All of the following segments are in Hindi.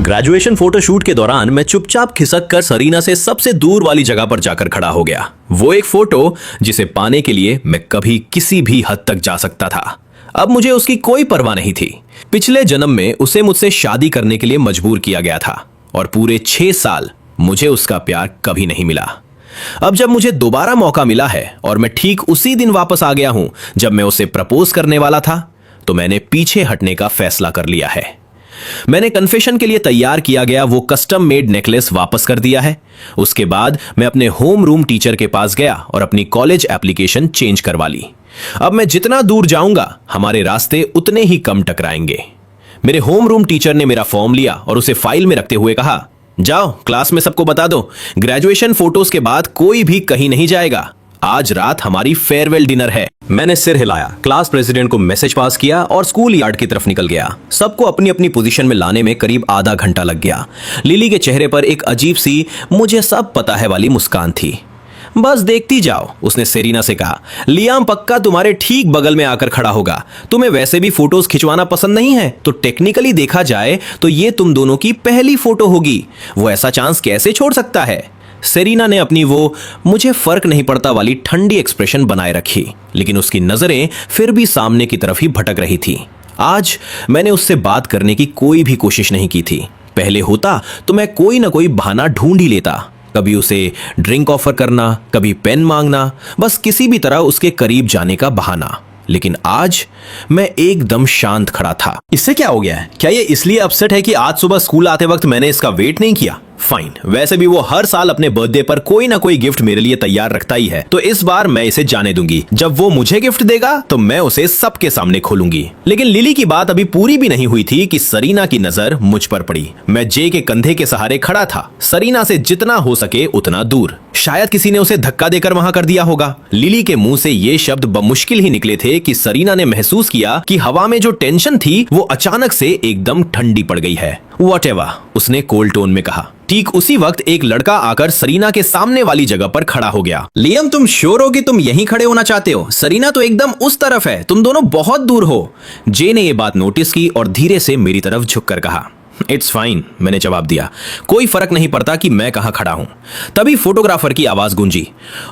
ग्रेजुएशन फोटोशूट के दौरान मैं चुपचाप खिसक कर सरीना से सबसे दूर वाली जगह पर जाकर खड़ा हो गया। वो एक फोटो जिसे पाने के लिए मैं कभी किसी भी हद तक जा सकता था। अब मुझे उसकी कोई परवाह नहीं थी। पिछले जन्म में उसे मुझसे शादी करने के लिए मजबूर किया गया था और पूरे 6 साल मुझे उसका प्यार कभी नहीं मिला। अब जब मुझे दोबारा मौका मिला है और मैं ठीक उसी दिन वापस आ गया हूं जब मैं उसे प्रपोज करने वाला था, तो मैंने पीछे हटने का फैसला कर लिया है। मैंने कन्फेशन के लिए तैयार किया गया वो कस्टम मेड नेकलेस वापस कर दिया है। उसके बाद मैं अपने होम रूम टीचर के पास गया और अपनी कॉलेज एप्लीकेशन चेंज करवा ली। अब मैं जितना दूर जाऊंगा हमारे रास्ते उतने ही कम टकराएंगे। मेरे होम रूम टीचर ने मेरा फॉर्म लिया और उसे फाइल में रखते हुए कहा, जाओ क्लास में सबको बता दो, ग्रेजुएशन फोटोज के बाद कोई भी कहीं नहीं जाएगा। आज रात हमारी फेयरवेल डिनर है। मैंने सिर हिलाया, क्लास प्रेसिडेंट को मैसेज पास किया और स्कूल यार्ड की तरफ निकल गया। सबको अपनी अपनी पोजीशन में लाने में करीब आधा घंटा लग गया। लिली के चेहरे पर एक अजीब सी मुझे सब पता है वाली मुस्कान थी। बस देखती जाओ, उसने सेरीना से कहा। लियाम पक्का तुम्हारे ठीक बगल में आकर खड़ा होगा। तुम्हें वैसे भी फोटोज खिंचवाना पसंद नहीं है, तो टेक्निकली देखा जाए तो ये तुम दोनों की पहली फोटो होगी। वो ऐसा चांस कैसे छोड़ सकता है? सेरीना ने अपनी वो मुझे फर्क नहीं पड़ता वाली ठंडी एक्सप्रेशन बनाए रखी, लेकिन उसकी नजरें फिर भी सामने की तरफ ही भटक रही थी। आज मैंने उससे बात करने की कोई भी कोशिश नहीं की थी। पहले होता तो मैं कोई ना कोई बहाना ढूंढ ही लेता, कभी उसे ड्रिंक ऑफर करना, कभी पेन मांगना, बस किसी भी तरह उसके करीब जाने का बहाना। लेकिन आज मैं एकदम शांत खड़ा था। इससे क्या हो गया है? क्या ये इसलिए अपसेट है कि आज सुबह स्कूल आते वक्त मैंने इसका वेट नहीं किया? फाइन, वैसे भी वो हर साल अपने बर्थडे पर कोई ना कोई गिफ्ट मेरे लिए तैयार रखता ही है, तो इस बार मैं इसे जाने दूंगी। जब वो मुझे गिफ्ट देगा तो मैं उसे सबके सामने खोलूंगी। लेकिन लिली की बात अभी पूरी भी नहीं हुई थी कि सरीना की नजर मुझ पर पड़ी। मैं जे के कंधे के सहारे खड़ा था, सरीना से जितना हो सके उतना दूर। शायद किसी ने उसे धक्का देकर वहां कर दिया होगा। लिली के मुंह से ये शब्द बमुश्किल ही निकले थे कि सरीना ने महसूस किया कि हवा में जो टेंशन थी वो अचानक से एकदम ठंडी पड़ गई है। व्हाटएवर, उसने कोल्ड टोन में कहा। ठीक उसी वक्त एक लड़का आकर सरीना के सामने वाली जगह पर खड़ा हो गया। लियम, तुम श्योर हो कि तुम यहीं खड़े होना चाहते हो? सरीना तो एकदम उस तरफ है, तुम दोनों बहुत दूर हो। जे ने यह बात नोटिस की और धीरे से मेरी तरफ झुककर कहा, इट्स फाइन, मैंने जवाब दिया। कोई फर्क नहीं पड़ता कि मैं कहां खड़ा हूं। तभी फोटोग्राफर की आवाज गूंजी,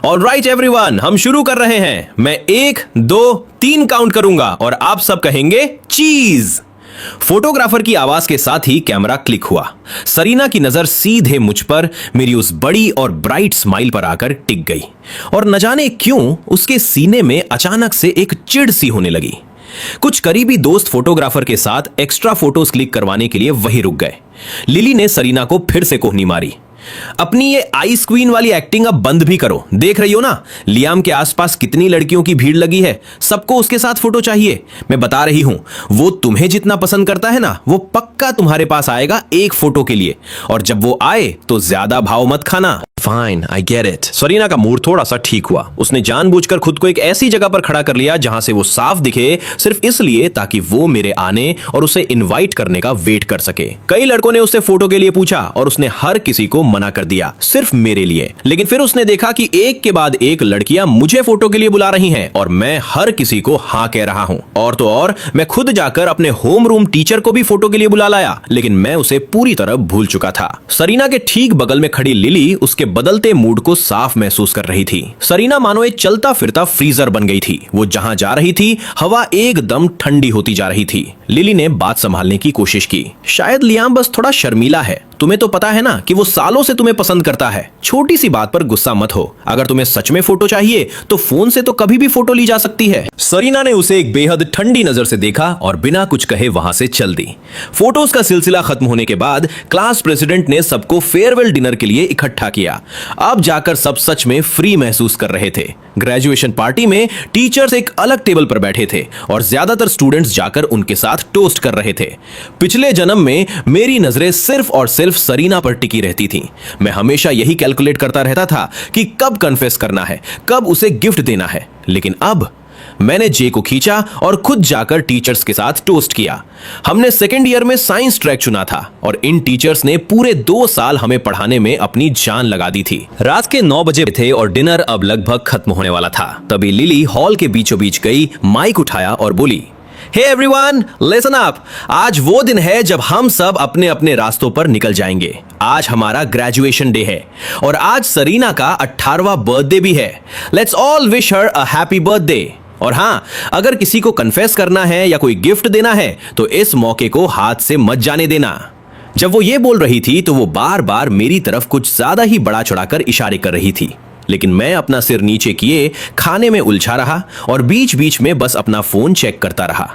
ऑलराइट एवरीवन, हम शुरू कर रहे हैं। मैं 1, 2, 3 काउंट करूंगा और आप सब कहेंगे चीज। फोटोग्राफर की आवाज के साथ ही कैमरा क्लिक हुआ। सरीना की नजर सीधे मुझ पर, मेरी उस बड़ी और ब्राइट स्माइल पर आकर टिक गई और न जाने क्यों उसके सीने में अचानक से एक चिढ़ सी होने लगी। कुछ करीबी दोस्त फोटोग्राफर के साथ एक्स्ट्रा फोटोज क्लिक करवाने के लिए वहीं रुक गए। लिली ने सरीना को फिर से कोहनी मारी, अपनी ये आइस क्वीन वाली एक्टिंग अब बंद भी करो। देख रही हो ना लियाम के आसपास कितनी लड़कियों की भीड़ लगी है, सबको उसके साथ फोटो चाहिए। मैं बता रही हूं, वो तुम्हें जितना पसंद करता है ना, वो पक्का तुम्हारे पास आएगा एक फोटो के लिए, और जब वो आए तो ज्यादा भाव मत खाना। Fine, I get it. Sarina का मूड थोड़ा सा ठीक हुआ। उसने जानबूझकर खुद को एक ऐसी जगह पर खड़ा कर लिया जहां से वो साफ दिखे, सिर्फ इसलिए ताकि वो मेरे आने और उसे इनवाइट करने का वेट कर सके। कई लड़कों ने उससे फोटो के लिए पूछा और उसने हर किसी को मना कर दिया, सिर्फ मेरे लिए। लेकिन फिर उसने देखा कि एक के बाद एक लड़कियां मुझे फोटो के लिए बुला रही हैं और मैं हर किसी को हाँ कह रहा हूं। और तो और मैं खुद जाकर अपने होम रूम टीचर को भी फोटो के लिए बुला लाया, लेकिन मैं उसे पूरी तरह भूल चुका था। सरीना के ठीक बगल में खड़ी लिली उसके बदलते मूड को साफ महसूस कर रही थी। सरीना मानो एक चलता फिरता फ्रीजर बन गई थी। वो जहां जा रही थी हवा एकदम ठंडी होती जा रही थी। लिली ने बात संभालने की कोशिश की, शायद लियाम बस थोड़ा शर्मीला है। तुम्हें तो पता है ना कि वो सालों से तुम्हें पसंद करता है। छोटी सी बात पर गुस्सा मत हो। अगर तुम्हें सच में फोटो चाहिए तो फोन से तो कभी भी फोटो ली जा सकती है। सरीना ने उसे एक बेहद ठंडी नजर से देखा और बिना कुछ कहे वहां से चल दी। फोटोज का सिलसिला खत्म होने के बाद क्लास प्रेसिडेंट ने सबको फेयरवेल डिनर के लिए इकट्ठा किया। अब जाकर सब सच में फ्री महसूस कर रहे थे। ग्रेजुएशन पार्टी में टीचर्स एक अलग टेबल पर बैठे थे और ज्यादातर स्टूडेंट्स जाकर उनके साथ टोस्ट कर रहे थे। पिछले जन्म में मेरी नजरें सिर्फ और सिर्फ सरीना पर टिकी रहती थी। मैं हमेशा यही कैलकुलेट करता रहता था कि कब कन्फेस करना है, कब उसे गिफ्ट देना है। लेकिन अब मैंने जे को खींचा और खुद जाकर टीचर्स के साथ टोस्ट किया। हमने सेकेंड ईयर में साइंस ट्रैक चुना था और इन टीचर्स ने पूरे 2 साल हमें पढ़ाने में अपनी जान लगा दी थी। रात के 9 बजे थे और डिनर अब लगभग खत्म होने वाला था। तभी लिली हॉल के बीचों बीच गई, माइक उठाया और बोली, हे एवरीवन, लिसन अप। आज वो दिन है जब हम सब अपने अपने रास्तों पर निकल जाएंगे। आज हमारा ग्रेजुएशन डे है और आज सरीना का 18वां बर्थडे भी है। Let's all wish her a happy birthday. और हाँ, अगर किसी को कन्फेस करना है या कोई गिफ्ट देना है तो इस मौके को हाथ से मत जाने देना। जब वो ये बोल रही थी तो वो बार बार मेरी तरफ कुछ ज्यादा ही बड़ा चढ़ाकर इशारे कर रही थी, लेकिन मैं अपना सिर नीचे किए खाने में उलझा रहा और बीच बीच में बस अपना फोन चेक करता रहा।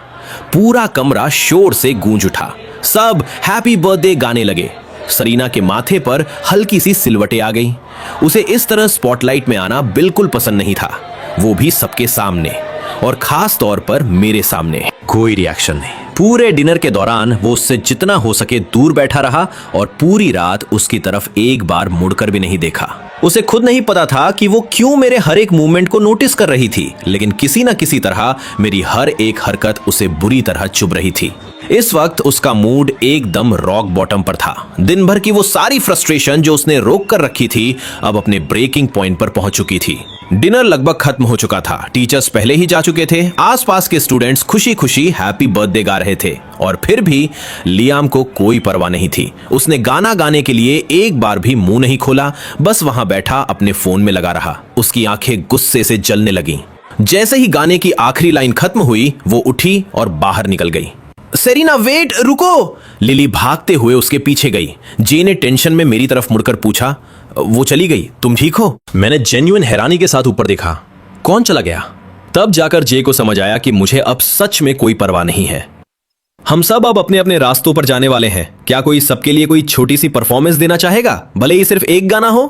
पूरा कमरा शोर से गूंज उठा। सब हैप्पी बर्थडे गाने लगे। सरीना के माथे पर हल्की सी सिलवटें आ गई। उसे इस तरह स्पॉटलाइट में आना बिल्कुल पसंद नहीं था, वो भी सबके सामने, और खास तौर पर मेरे सामने। कोई रिएक्शन नहीं। पूरे डिनर के दौरान वो उससे जितना हो सके दूर बैठा रहा और पूरी रात उसकी तरफ एक बार मुड़कर भी नहीं देखा। उसे खुद नहीं पता था कि वो क्यों मेरे हर एक मूवमेंट को नोटिस कर रही थी, लेकिन किसी न किसी तरह मेरी हर एक हरकत उसे बुरी तरह चुभ रही थी। इस वक्त उसका मूड एकदम रॉक बॉटम पर था। दिन भर की वो सारी फ्रस्ट्रेशन जो उसने रोक कर रखी थी अब अपने ब्रेकिंग पॉइंट पर पहुंच चुकी थी। डिनर लगभग खत्म हो चुका था। टीचर्स पहले ही जा चुके थे। आसपास के स्टूडेंट्स खुशी खुशी हैप्पी बर्थडे गा रहे थे और फिर भी लियाम को कोई परवाह नहीं थी। उसने गाना गाने के लिए एक बार भी मुंह नहीं खोला, बस वहां बैठा अपने फोन में लगा रहा। उसकी आंखें गुस्से से जलने लगीं। जैसे ही गाने की आखिरी लाइन खत्म हुई वो उठी और बाहर निकल गई। सेरीना वेट, रुको। लिली भागते हुए उसके पीछे गई। जे ने टेंशन में मेरी तरफ मुड़कर पूछा, वो चली गई, तुम ठीक हो? मैंने जेन्युइन हैरानी के साथ ऊपर देखा। कौन चला गया? तब जाकर जे को समझ आया कि मुझे अब सच में कोई परवाह नहीं है। हम सब अब अपने अपने रास्तों पर जाने वाले हैं। क्या कोई सबके लिए कोई छोटी सी परफॉर्मेंस देना चाहेगा, भले ही सिर्फ एक गाना हो?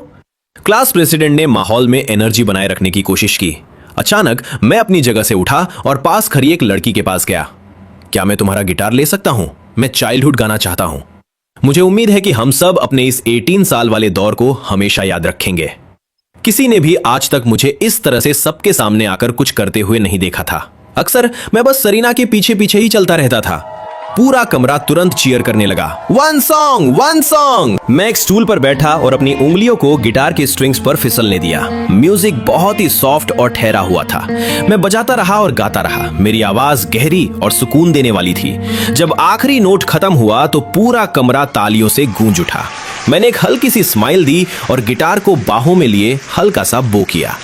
क्लास प्रेसिडेंट ने माहौल में एनर्जी बनाए रखने की कोशिश की। अचानक मैं अपनी जगह से उठा और पास खड़ी एक लड़की के पास गया। क्या मैं तुम्हारा गिटार ले सकता हूं? मैं चाइल्डहुड गाना चाहता हूं। मुझे उम्मीद है कि हम सब अपने इस 18 साल वाले दौर को हमेशा याद रखेंगे। किसी ने भी आज तक मुझे इस तरह से सबके सामने आकर कुछ करते हुए नहीं देखा था। अक्सर मैं बस सरीना के पीछे पीछे ही चलता रहता था। पूरा कमरा तुरंत चीयर करने लगा। One song, one song. मैं एक स्टूल पर बैठा और अपनी उंगलियों को गिटार के स्ट्रिंग्स पर फिसलने दिया। म्यूजिक बहुत ही सॉफ्ट और ठहरा हुआ था। मैं बजाता रहा और गाता रहा। मेरी आवाज गहरी और सुकून देने वाली थी। जब आखिरी नोट खत्म हुआ तो पूरा कमरा तालियों से गूंज उठा। मैंने एक हल्की सी स्माइल दी और गिटार को बाहों में लिए हल्का सा बो किया।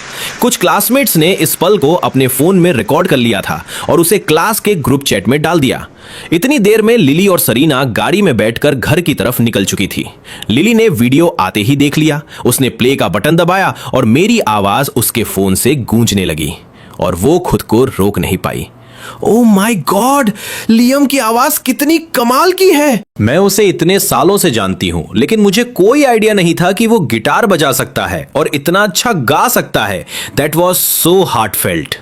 कुछ क्लासमेट्स ने इस पल को अपने फोन में रिकॉर्ड कर लिया था और उसे क्लास के ग्रुप चैट में डाल दिया। इतनी देर में लिली और सरीना गाड़ी में बैठकर घर की तरफ निकल चुकी थी। लिली ने वीडियो आते ही देख लिया। उसने प्ले का बटन दबाया और मेरी आवाज उसके फोन से गूंजने लगी और वो खुद को रोक नहीं पाई। ओह माय गॉड, लियम की आवाज कितनी कमाल की है। मैं उसे इतने सालों से जानती हूं, लेकिन मुझे कोई आइडिया नहीं था कि वो गिटार बजा सकता है और इतना अच्छा गा सकता है। That was so heartfelt.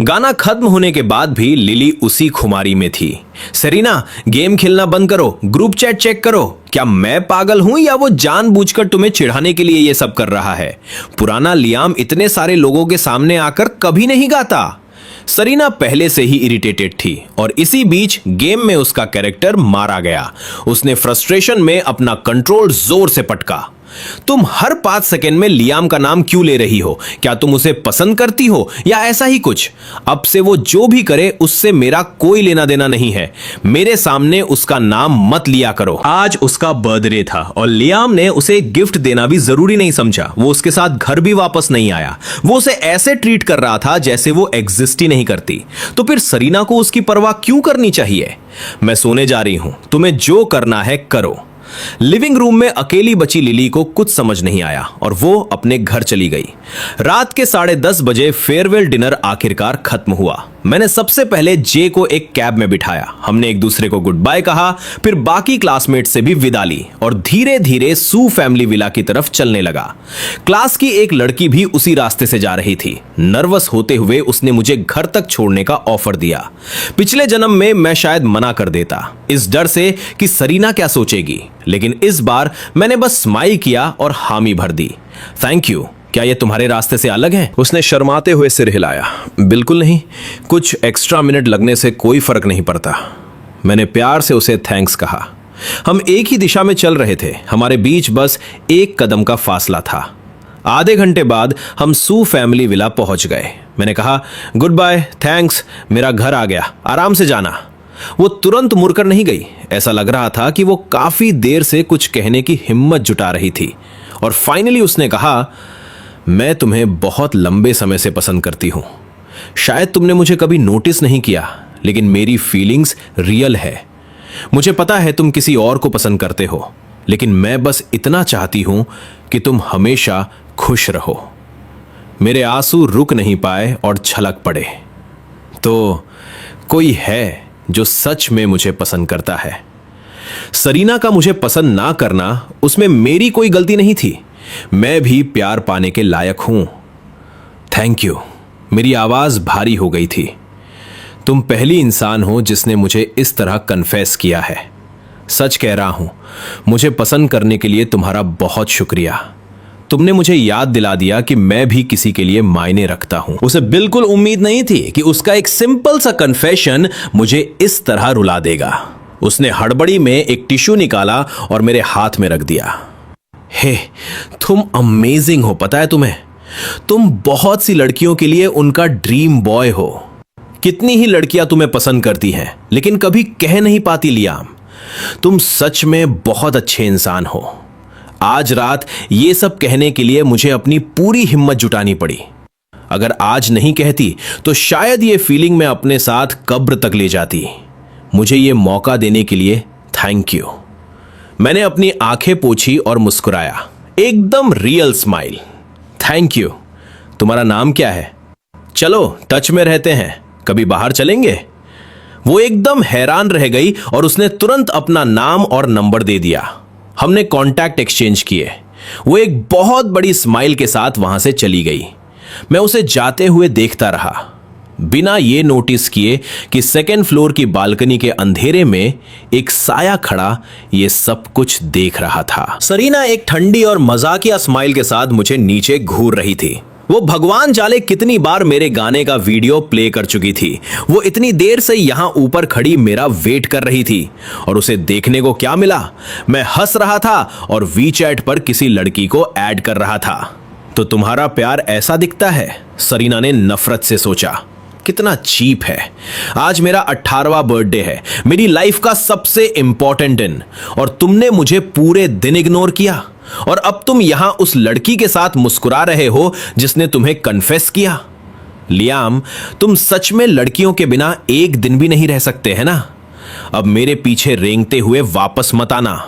गाना खत्म होने के बाद भी लिली उसी खुमारी में थी। सरीना, गेम खेलना बंद करो, ग्रुप चैट चेक करो। क्या मैं पागल हूं या वो जानबूझकर तुम्हें चिढ़ाने के लिए ये सब कर रहा है? पुराना लियाम इतने सारे लोगों के सामने आकर कभी नहीं गाता। सरीना पहले से ही इरिटेटेड थी और इसी बीच गेम में उसका कैरेक्टर मारा गया। उसने फ्रस्ट्रेशन में अपना कंट्रोल जोर से पटका। तुम हर 5 सेकंड में लियाम का नाम क्यों ले रही हो? क्या तुम उसे पसंद करती हो या ऐसा ही कुछ? अब से वो जो भी करे उससे मेरा कोई लेना देना नहीं है। मेरे सामने उसका नाम मत लिया करो। आज उसका बर्थडे था और लियाम ने उसे गिफ्ट देना भी जरूरी नहीं समझा। वो उसके साथ घर भी वापस नहीं आया। वो उसे ऐसे ट्रीट कर रहा था जैसे वो एग्जिस्ट ही नहीं करती। तो फिर सरीना को उसकी परवाह क्यों करनी चाहिए? मैं सोने जा रही हूं, तुम्हें जो करना है करो। लिविंग रूम में अकेली बची लिली को कुछ समझ नहीं आया और वो अपने घर चली गई। रात के 10:30 बजे फेयरवेल डिनर आखिरकार खत्म हुआ। मैंने सबसे पहले जे को एक कैब में बिठाया। हमने एक दूसरे को गुड बाय कहा, फिर बाकी क्लासमेट से भी विदा ली और धीरे धीरे सू फैमिली विला की तरफ चलने लगा। क्लास की एक लड़की भी उसी रास्ते से जा रही थी। नर्वस होते हुए उसने मुझे घर तक छोड़ने का ऑफर दिया। पिछले जन्म में मैं शायद मना कर देता, इस डर से कि सरीना क्या सोचेगी, लेकिन इस बार मैंने बस स्माइल किया और हामी भर दी। Thank you. क्या ये तुम्हारे रास्ते से अलग है? उसने शर्माते हुए सिर हिलाया। बिल्कुल नहीं, कुछ एक्स्ट्रा मिनट लगने से कोई फर्क नहीं पड़ता। मैंने प्यार से उसे थैंक्स कहा। हम एक ही दिशा में चल रहे थे। हमारे बीच बस एक कदम का फासला था। आधे घंटे बाद हम सू फैमिली विला पहुंच गए। मैंने कहा, गुड बाय, थैंक्स, मेरा घर आ गया, आराम से जाना। वो तुरंत मुड़कर नहीं गई। ऐसा लग रहा था कि वो काफी देर से कुछ कहने की हिम्मत जुटा रही थी। और फाइनली उसने कहा, मैं तुम्हें बहुत लंबे समय से पसंद करती हूं। शायद तुमने मुझे कभी नोटिस नहीं किया, लेकिन मेरी फीलिंग्स रियल है। मुझे पता है तुम किसी और को पसंद करते हो, लेकिन मैं बस इतना चाहती हूं कि तुम हमेशा खुश रहो। मेरे आंसू रुक नहीं पाए और छलक पड़े। तो कोई है जो सच में मुझे पसंद करता है। सरीना का मुझे पसंद ना करना, उसमें मेरी कोई गलती नहीं थी। मैं भी प्यार पाने के लायक हूं। Thank you. मेरी आवाज भारी हो गई थी। तुम पहली इंसान हो जिसने मुझे इस तरह कन्फेस किया है। सच कह रहा हूं, मुझे पसंद करने के लिए तुम्हारा बहुत शुक्रिया। तुमने मुझे याद दिला दिया कि मैं भी किसी के लिए मायने रखता हूं। उसे बिल्कुल उम्मीद नहीं थी कि उसका एक सिंपल सा कन्फेशन मुझे इस तरह रुला देगा। उसने हड़बड़ी में एक टिश्यू निकाला और मेरे हाथ में रख दिया। हे, तुम अमेजिंग हो, पता है तुम्हें? तुम बहुत सी लड़कियों के लिए उनका ड्रीम बॉय हो। कितनी ही लड़कियां तुम्हें पसंद करती हैं, लेकिन कभी कह नहीं पाती लियाम। तुम सच में बहुत अच्छे इंसान हो। आज रात ये सब कहने के लिए मुझे अपनी पूरी हिम्मत जुटानी पड़ी। अगर आज नहीं कहती तो शायद ये फीलिंग मैं अपने साथ कब्र तक ले जाती। मुझे ये मौका देने के लिए थैंक यू। मैंने अपनी आंखें पोंछी और मुस्कुराया, एकदम रियल स्माइल। Thank you. तुम्हारा नाम क्या है? चलो टच में रहते हैं, कभी बाहर चलेंगे? वो एकदम हैरान रह गई और उसने तुरंत अपना नाम और नंबर दे दिया। हमने कांटेक्ट एक्सचेंज किए। वो एक बहुत बड़ी स्माइल के साथ वहां से चली गई। मैं उसे जाते हुए देखता रहा, बिना ये नोटिस किए कि सेकेंड फ्लोर की बालकनी के अंधेरे में एक साया खड़ा ये सब कुछ देख रहा था। सरीना एक ठंडी और मजाकिया स्माइल के साथ मुझे नीचे घूर रही थी। वो भगवान जाने कितनी बार मेरे गाने का वीडियो प्ले कर चुकी थी। वो इतनी देर से यहां ऊपर खड़ी मेरा वेट कर रही थी और उसे देखने को क्या मिला? मैं हंस रहा था और वीचैट पर किसी लड़की को ऐड कर रहा था। तो तुम्हारा प्यार ऐसा दिखता है? सरीना ने नफरत से सोचा। कितना चीप है। आज मेरा 18वां बर्थडे है, मेरी लाइफ का सबसे इंपॉर्टेंट दिन, और तुमने मुझे पूरे दिन इग्नोर किया। और अब तुम यहां उस लड़की के साथ मुस्कुरा रहे हो जिसने तुम्हें कन्फेस किया। लियाम, तुम सच में लड़कियों के बिना एक दिन भी नहीं रह सकते हैं ना? अब मेरे पीछे रेंगते हुए वापस मत आना।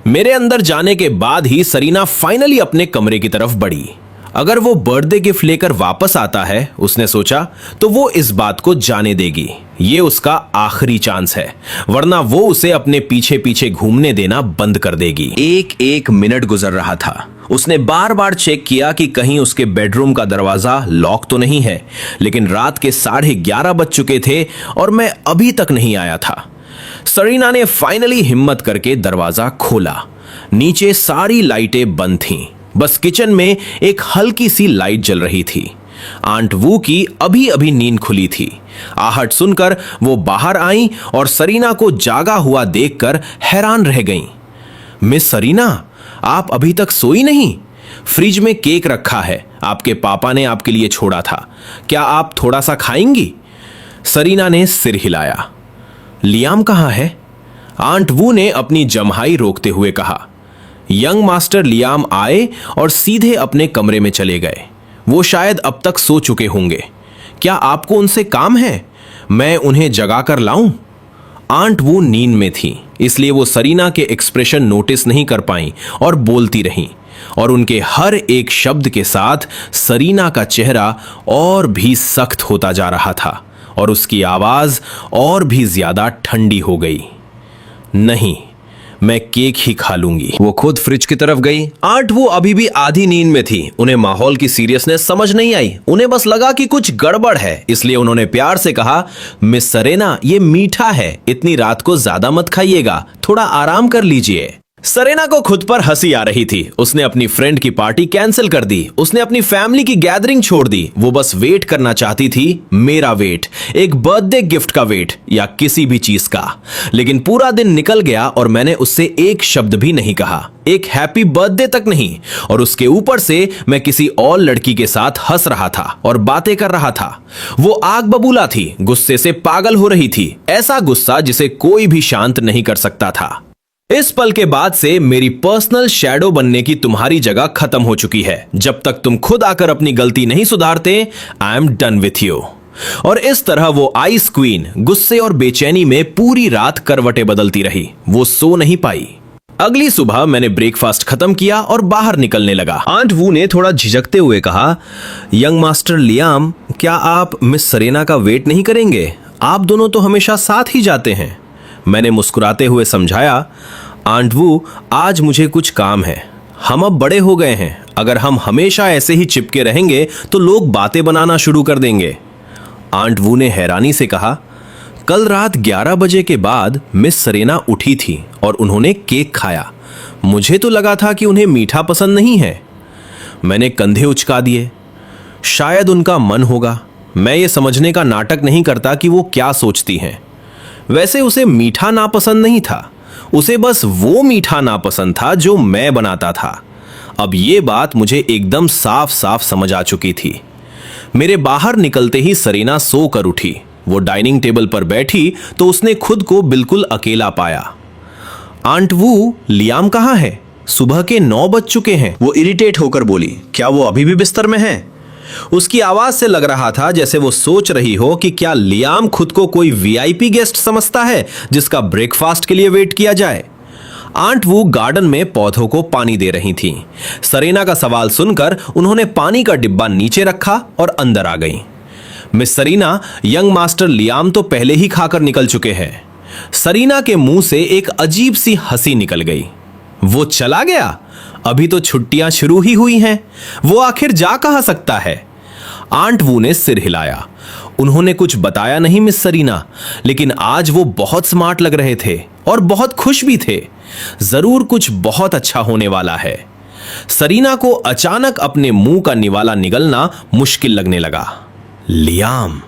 मेरे अंदर जाने के बाद ही सरीना फाइनली अपने कमरे की तरफ बढ़ी। अगर वो बर्थडे गिफ्ट लेकर वापस आता है, उसने सोचा, तो वो इस बात को जाने देगी। ये उसका आखिरी चांस है, वरना वो उसे अपने पीछे पीछे घूमने देना बंद कर देगी। एक एक मिनट गुजर रहा था। उसने बार बार चेक किया कि कहीं उसके बेडरूम का दरवाजा लॉक तो नहीं है, लेकिन रात के 11:30 बज चुके थे और मैं अभी तक नहीं आया था। सरीना ने फाइनली हिम्मत करके दरवाजा खोला। नीचे सारी लाइटें बंद थीं, बस किचन में एक हल्की सी लाइट जल रही थी। आंट वू की अभी अभी नींद खुली थी। आहट सुनकर वो बाहर आई और सरीना को जागा हुआ देखकर हैरान रह गईं। मिस सरीना, आप अभी तक सोई नहीं? फ्रिज में केक रखा है, आपके पापा ने आपके लिए छोड़ा था। क्या आप थोड़ा सा खाएंगी? सरीना ने सिर हिलाया। लियाम कहाँ है? आंट वू ने अपनी जम्हाई रोकते हुए कहा। यंग मास्टर लियाम आए और सीधे अपने कमरे में चले गए। वो शायद अब तक सो चुके होंगे। क्या आपको उनसे काम है? मैं उन्हें जगा कर लाऊं? आंट वू नींद में थी, इसलिए वो सरीना के एक्सप्रेशन नोटिस नहीं कर पाईं और बोलती रहीं, और उनके हर एक शब्द के साथ सरीना का चेहरा और भी सख्त होता जा रहा था और उसकी आवाज और भी ज्यादा ठंडी हो गई। नहीं, मैं केक ही खा लूंगी। वो खुद फ्रिज की तरफ गई। आंट वो अभी भी आधी नींद में थी। उन्हें माहौल की सीरियसनेस समझ नहीं आई। उन्हें बस लगा कि कुछ गड़बड़ है, इसलिए उन्होंने प्यार से कहा, मिस सरेना, ये मीठा है, इतनी रात को ज्यादा मत खाइएगा, थोड़ा आराम कर लीजिए। सरेना को खुद पर हंसी आ रही थी। उसने अपनी फ्रेंड की पार्टी कैंसिल कर दी, उसने अपनी फैमिली की गैदरिंग छोड़ दी। वो बस वेट करना चाहती थी, मेरा वेट, एक बर्थडे गिफ्ट का वेट या किसी भी चीज का। लेकिन पूरा दिन निकल गया और मैंने उससे एक शब्द भी नहीं कहा, एक हैप्पी बर्थडे तक नहीं। और उसके ऊपर से मैं किसी और लड़की के साथ हंस रहा था और बातें कर रहा था। वो आग बबूला थी, गुस्से से पागल हो रही थी, ऐसा गुस्सा जिसे कोई भी शांत नहीं कर सकता था। इस पल के बाद से मेरी पर्सनल शैडो बनने की तुम्हारी जगह खत्म हो चुकी है। जब तक तुम खुद आकर अपनी गलती नहीं सुधारते, I am done with you. और इस तरह वो आइस क्वीन गुस्से और बेचैनी में पूरी रात करवटें बदलती रही। वो सो नहीं पाई। अगली सुबह मैंने ब्रेकफास्ट खत्म किया और बाहर निकलने लगा। आंट वू ने थोड़ा झिझकते हुए कहा, यंग मास्टर लियाम, क्या आप मिस सरेना का वेट नहीं करेंगे? आप दोनों तो हमेशा साथ ही जाते हैं। मैंने मुस्कुराते हुए समझाया, आंट वू, आज मुझे कुछ काम है। हम अब बड़े हो गए हैं। अगर हम हमेशा ऐसे ही चिपके रहेंगे तो लोग बातें बनाना शुरू कर देंगे। आंट वू ने हैरानी से कहा, कल रात 11 बजे के बाद मिस सरेना उठी थी और उन्होंने केक खाया। मुझे तो लगा था कि उन्हें मीठा पसंद नहीं है। मैंने कंधे उचका दिए। शायद उनका मन होगा। मैं ये समझने का नाटक नहीं करता कि वो क्या सोचती हैं। वैसे उसे मीठा नापसंद नहीं था, उसे बस वो मीठा नापसंद था जो मैं बनाता था। अब ये बात मुझे एकदम साफ साफ समझ आ चुकी थी। मेरे बाहर निकलते ही सरेना सो कर उठी। वो डाइनिंग टेबल पर बैठी तो उसने खुद को बिल्कुल अकेला पाया। आंट वू, लियाम कहाँ है? सुबह के 9 बज चुके हैं। वो इरिटेट होकर बोली, क्या वो अभी भी बिस्तर में है? उसकी आवाज से लग रहा था जैसे वो सोच रही हो कि क्या लियाम खुद को कोई वीआईपी गेस्ट समझता है जिसका ब्रेकफास्ट के लिए वेट किया जाए। आंट वू गार्डन में पौधों को पानी दे रही थी। सरेना का सवाल सुनकर उन्होंने पानी का डिब्बा नीचे रखा और अंदर आ गई। Miss Sarina, young master Liam तो पहले ही खाकर निकल चुके हैं। सरीना के मुंह से एक अजीब सी हंसी निकल गई। वो चला गया? अभी तो छुट्टियां शुरू ही हुई हैं। वो आखिर जा कहां सकता है? आंट वू ने सिर हिलाया। उन्होंने कुछ बताया नहीं मिस सरीना, लेकिन आज वो बहुत स्मार्ट लग रहे थे और बहुत खुश भी थे। जरूर कुछ बहुत अच्छा होने वाला है। सरीना को अचानक अपने मुंह का निवाला निगलना मुश्किल लगने लगा। लियाम,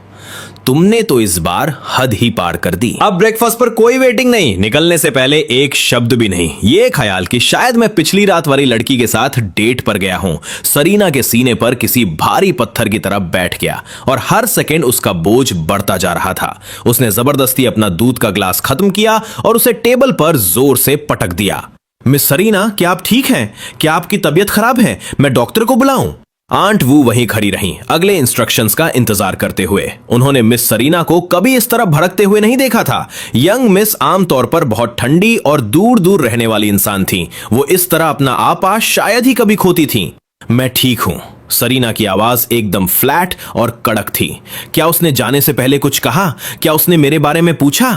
तुमने तो इस बार हद ही पार कर दी। अब ब्रेकफास्ट पर कोई वेटिंग नहीं, निकलने से पहले एक शब्द भी नहीं। ये ख्याल कि शायद मैं पिछली रात वाली लड़की के साथ डेट पर गया हूं, सरीना के सीने पर किसी भारी पत्थर की तरह बैठ गया और हर सेकंड उसका बोझ बढ़ता जा रहा था। उसने जबरदस्ती अपना दूध का ग्लास खत्म किया और उसे टेबल पर जोर से पटक दिया। मिस सरीना, क्या आप ठीक हैं? क्या आपकी तबीयत खराब है? मैं डॉक्टर को बुलाऊं? आंट वू वहीं खड़ी रहीं, अगले इंस्ट्रक्शंस का इंतजार करते हुए। उन्होंने मिस सरीना को कभी इस तरह भड़कते हुए नहीं देखा था। यंग मिस आमतौर पर बहुत ठंडी और दूर दूर रहने वाली इंसान थी। वो इस तरह अपना आपा शायद ही कभी खोती थी। मैं ठीक हूं। सरीना की आवाज एकदम फ्लैट और कड़क थी। क्या उसने जाने से पहले कुछ कहा? क्या उसने मेरे बारे में पूछा?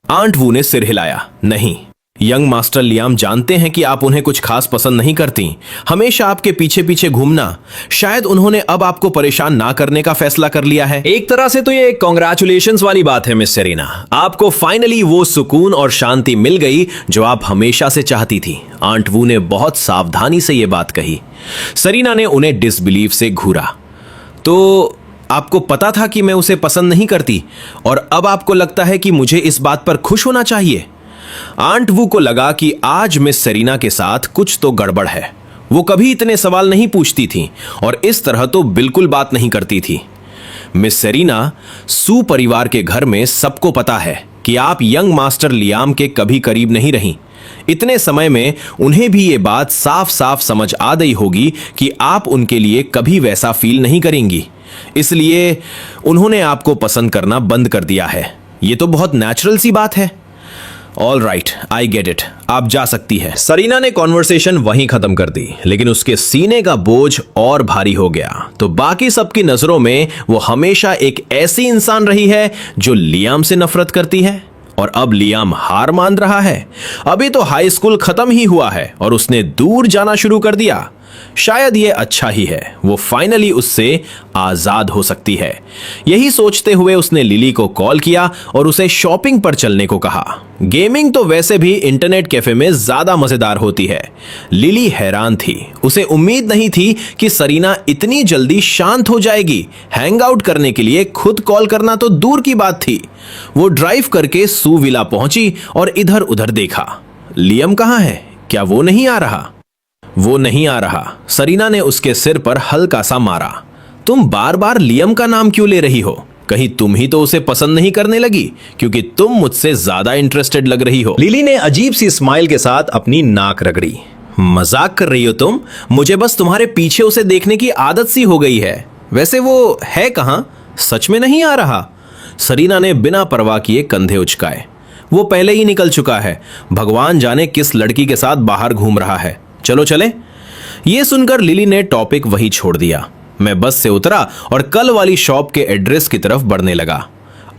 आंट वू ने सिर हिलाया। नहीं, यंग मास्टर लियाम जानते हैं कि आप उन्हें कुछ खास पसंद नहीं करती, हमेशा आपके पीछे पीछे घूमना। शायद उन्होंने अब आपको परेशान ना करने का फैसला कर लिया है। एक तरह से तो ये कांग्रेचुलेशंस वाली बात है मिस सेरेना। आपको फाइनली वो सुकून और शांति मिल गई जो आप हमेशा से चाहती थी। आंट वू ने बहुत सावधानी से ये बात कही। सरीना ने उन्हें डिसबिलीव से घूरा। तो आपको पता था कि मैं उसे पसंद नहीं करती और अब आपको लगता है कि मुझे इस बात पर खुश होना चाहिए? आंट वू को लगा कि आज मिस सरीना के साथ कुछ तो गड़बड़ है। वो कभी इतने सवाल नहीं पूछती थी और इस तरह तो बिल्कुल बात नहीं करती थी। मिस सरीना, सू परिवार के घर में सबको पता है कि आप यंग मास्टर लियाम के कभी करीब नहीं रहीं। इतने समय में उन्हें भी ये बात साफ साफ समझ आ गई होगी कि आप उनके लिए कभी वैसा फील नहीं करेंगी। इसलिए उन्होंने आपको पसंद करना बंद कर दिया है। ये तो बहुत नेचुरल सी बात है। All right, I get it, आप जा सकती है। सरीना ने कॉन्वर्सेशन वहीं खत्म कर दी, लेकिन उसके सीने का बोझ और भारी हो गया। तो बाकी सबकी नजरों में वो हमेशा एक ऐसी इंसान रही है जो लियाम से नफरत करती है और अब लियाम हार मान रहा है। अभी तो हाई स्कूल खत्म ही हुआ है और उसने दूर जाना शुरू कर दिया। शायद ये अच्छा ही है, वो फाइनली उससे आजाद हो सकती है। यही सोचते हुए उसने लिली को कॉल किया और उसे शॉपिंग पर चलने को कहा। गेमिंग तो वैसे भी इंटरनेट कैफे में ज्यादा मजेदार होती है। लिली हैरान थी, उसे उम्मीद नहीं थी कि सरीना इतनी जल्दी शांत हो जाएगी। हैंग आउट करने के लिए खुद कॉल करना तो दूर की बात थी। वो ड्राइव करके सू विला पहुंची और इधर उधर देखा। लियम कहाँ है? क्या वो नहीं आ रहा? वो नहीं आ रहा। सरीना ने उसके सिर पर हल्का सा मारा। तुम बार बार लियम का नाम क्यों ले रही हो? कहीं तुम ही तो उसे पसंद नहीं करने लगी, क्योंकि तुम मुझसे ज्यादा इंटरेस्टेड लग रही हो। लिली ने अजीब सी स्माइल के साथ अपनी नाक रगड़ी। मजाक कर रही हो तुम? मुझे बस तुम्हारे पीछे उसे देखने की आदत सी हो गई है। वैसे वो है कहां? सच में नहीं आ रहा? सरीना ने बिना परवाह किए कंधे उचकाए। वो पहले ही निकल चुका है। भगवान जाने किस लड़की के साथ बाहर घूम रहा है। चलो चले। ये सुनकर लिली ने टॉपिक वही छोड़ दिया। मैं बस से उतरा और कल वाली शॉप के एड्रेस की तरफ बढ़ने लगा।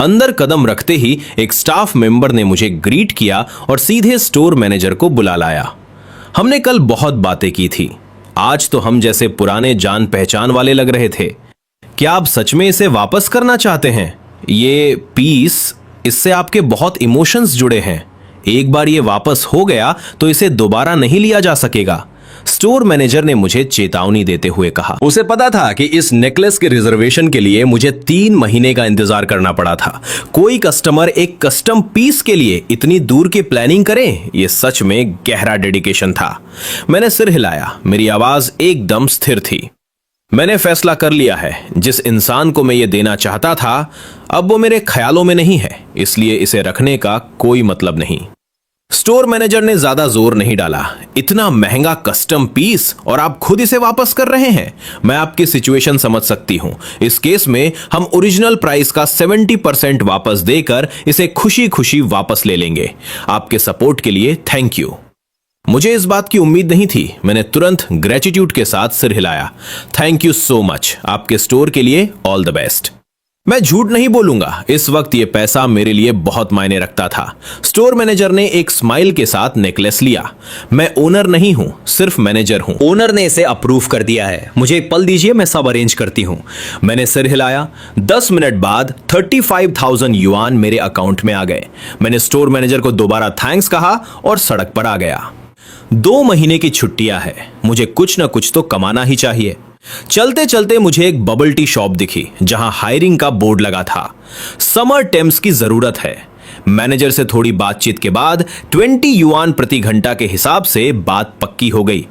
अंदर कदम रखते ही एक स्टाफ मेंबर ने मुझे ग्रीट किया और सीधे स्टोर मैनेजर को बुला लाया। हमने कल बहुत बातें की थी। आज तो हम जैसे पुराने जान पहचान वाले लग रहे थे। क्या आप सच में इसे वापस करना चाहते हैं? ये पीस, इससे आपके बहुत इमोशंस जुड़े हैं। एक बार ये वापस हो गया तो इसे दोबारा नहीं लिया जा सकेगा। स्टोर मैनेजर ने मुझे चेतावनी देते हुए कहा। उसे पता था कि इस नेकलेस के रिजर्वेशन के लिए मुझे 3 महीने का इंतजार करना पड़ा था। कोई कस्टमर एक कस्टम पीस के लिए इतनी दूर की प्लानिंग करे, ये सच में गहरा डेडिकेशन था। मैंने सिर हिलाया। मेरी आवाज एकदम स्थिर थी। मैंने फैसला कर लिया है। जिस इंसान को मैं ये देना चाहता था, अब वो मेरे ख्यालों में नहीं है, इसलिए इसे रखने का कोई मतलब नहीं। स्टोर मैनेजर ने ज्यादा जोर नहीं डाला। इतना महंगा कस्टम पीस और आप खुद इसे वापस कर रहे हैं? मैं आपकी सिचुएशन समझ सकती हूं। इस केस में हम ओरिजिनल प्राइस का 70% वापस देकर इसे खुशी खुशी वापस ले लेंगे। आपके सपोर्ट के लिए थैंक यू। मुझे इस बात की उम्मीद नहीं थी। मैंने तुरंत ग्रेटिट्यूड के साथ सिर हिलाया। Thank you so much. आपके स्टोर के लिए ऑल द बेस्ट। मैं झूठ नहीं बोलूंगा, इस वक्त ये पैसा मेरे लिए बहुत मायने रखता था। स्टोर मैनेजर ने एक स्माइल के साथ नेकलेस लिया। मैं ओनर नहीं हूं, सिर्फ मैनेजर हूं। ओनर ने इसे अप्रूव कर दिया है। मुझे एक पल दीजिए, मैं सब अरेंज करती हूं। मैंने सिर हिलाया। 10 मिनट बाद 35,000 युआन मेरे अकाउंट में आ गए। मैंने स्टोर मैनेजर को दोबारा थैंक्स कहा और सड़क पर आ गया। 2 महीने की छुट्टियां है, मुझे कुछ ना कुछ तो कमाना ही चाहिए। चलते चलते मुझे एक बबल टी शॉप दिखी जहां हायरिंग का बोर्ड लगा था। समर टेम्स की जरूरत है। मैनेजर से थोड़ी बातचीत के बाद 20 युआन प्रति घंटा के हिसाब से बात पक्की हो गई।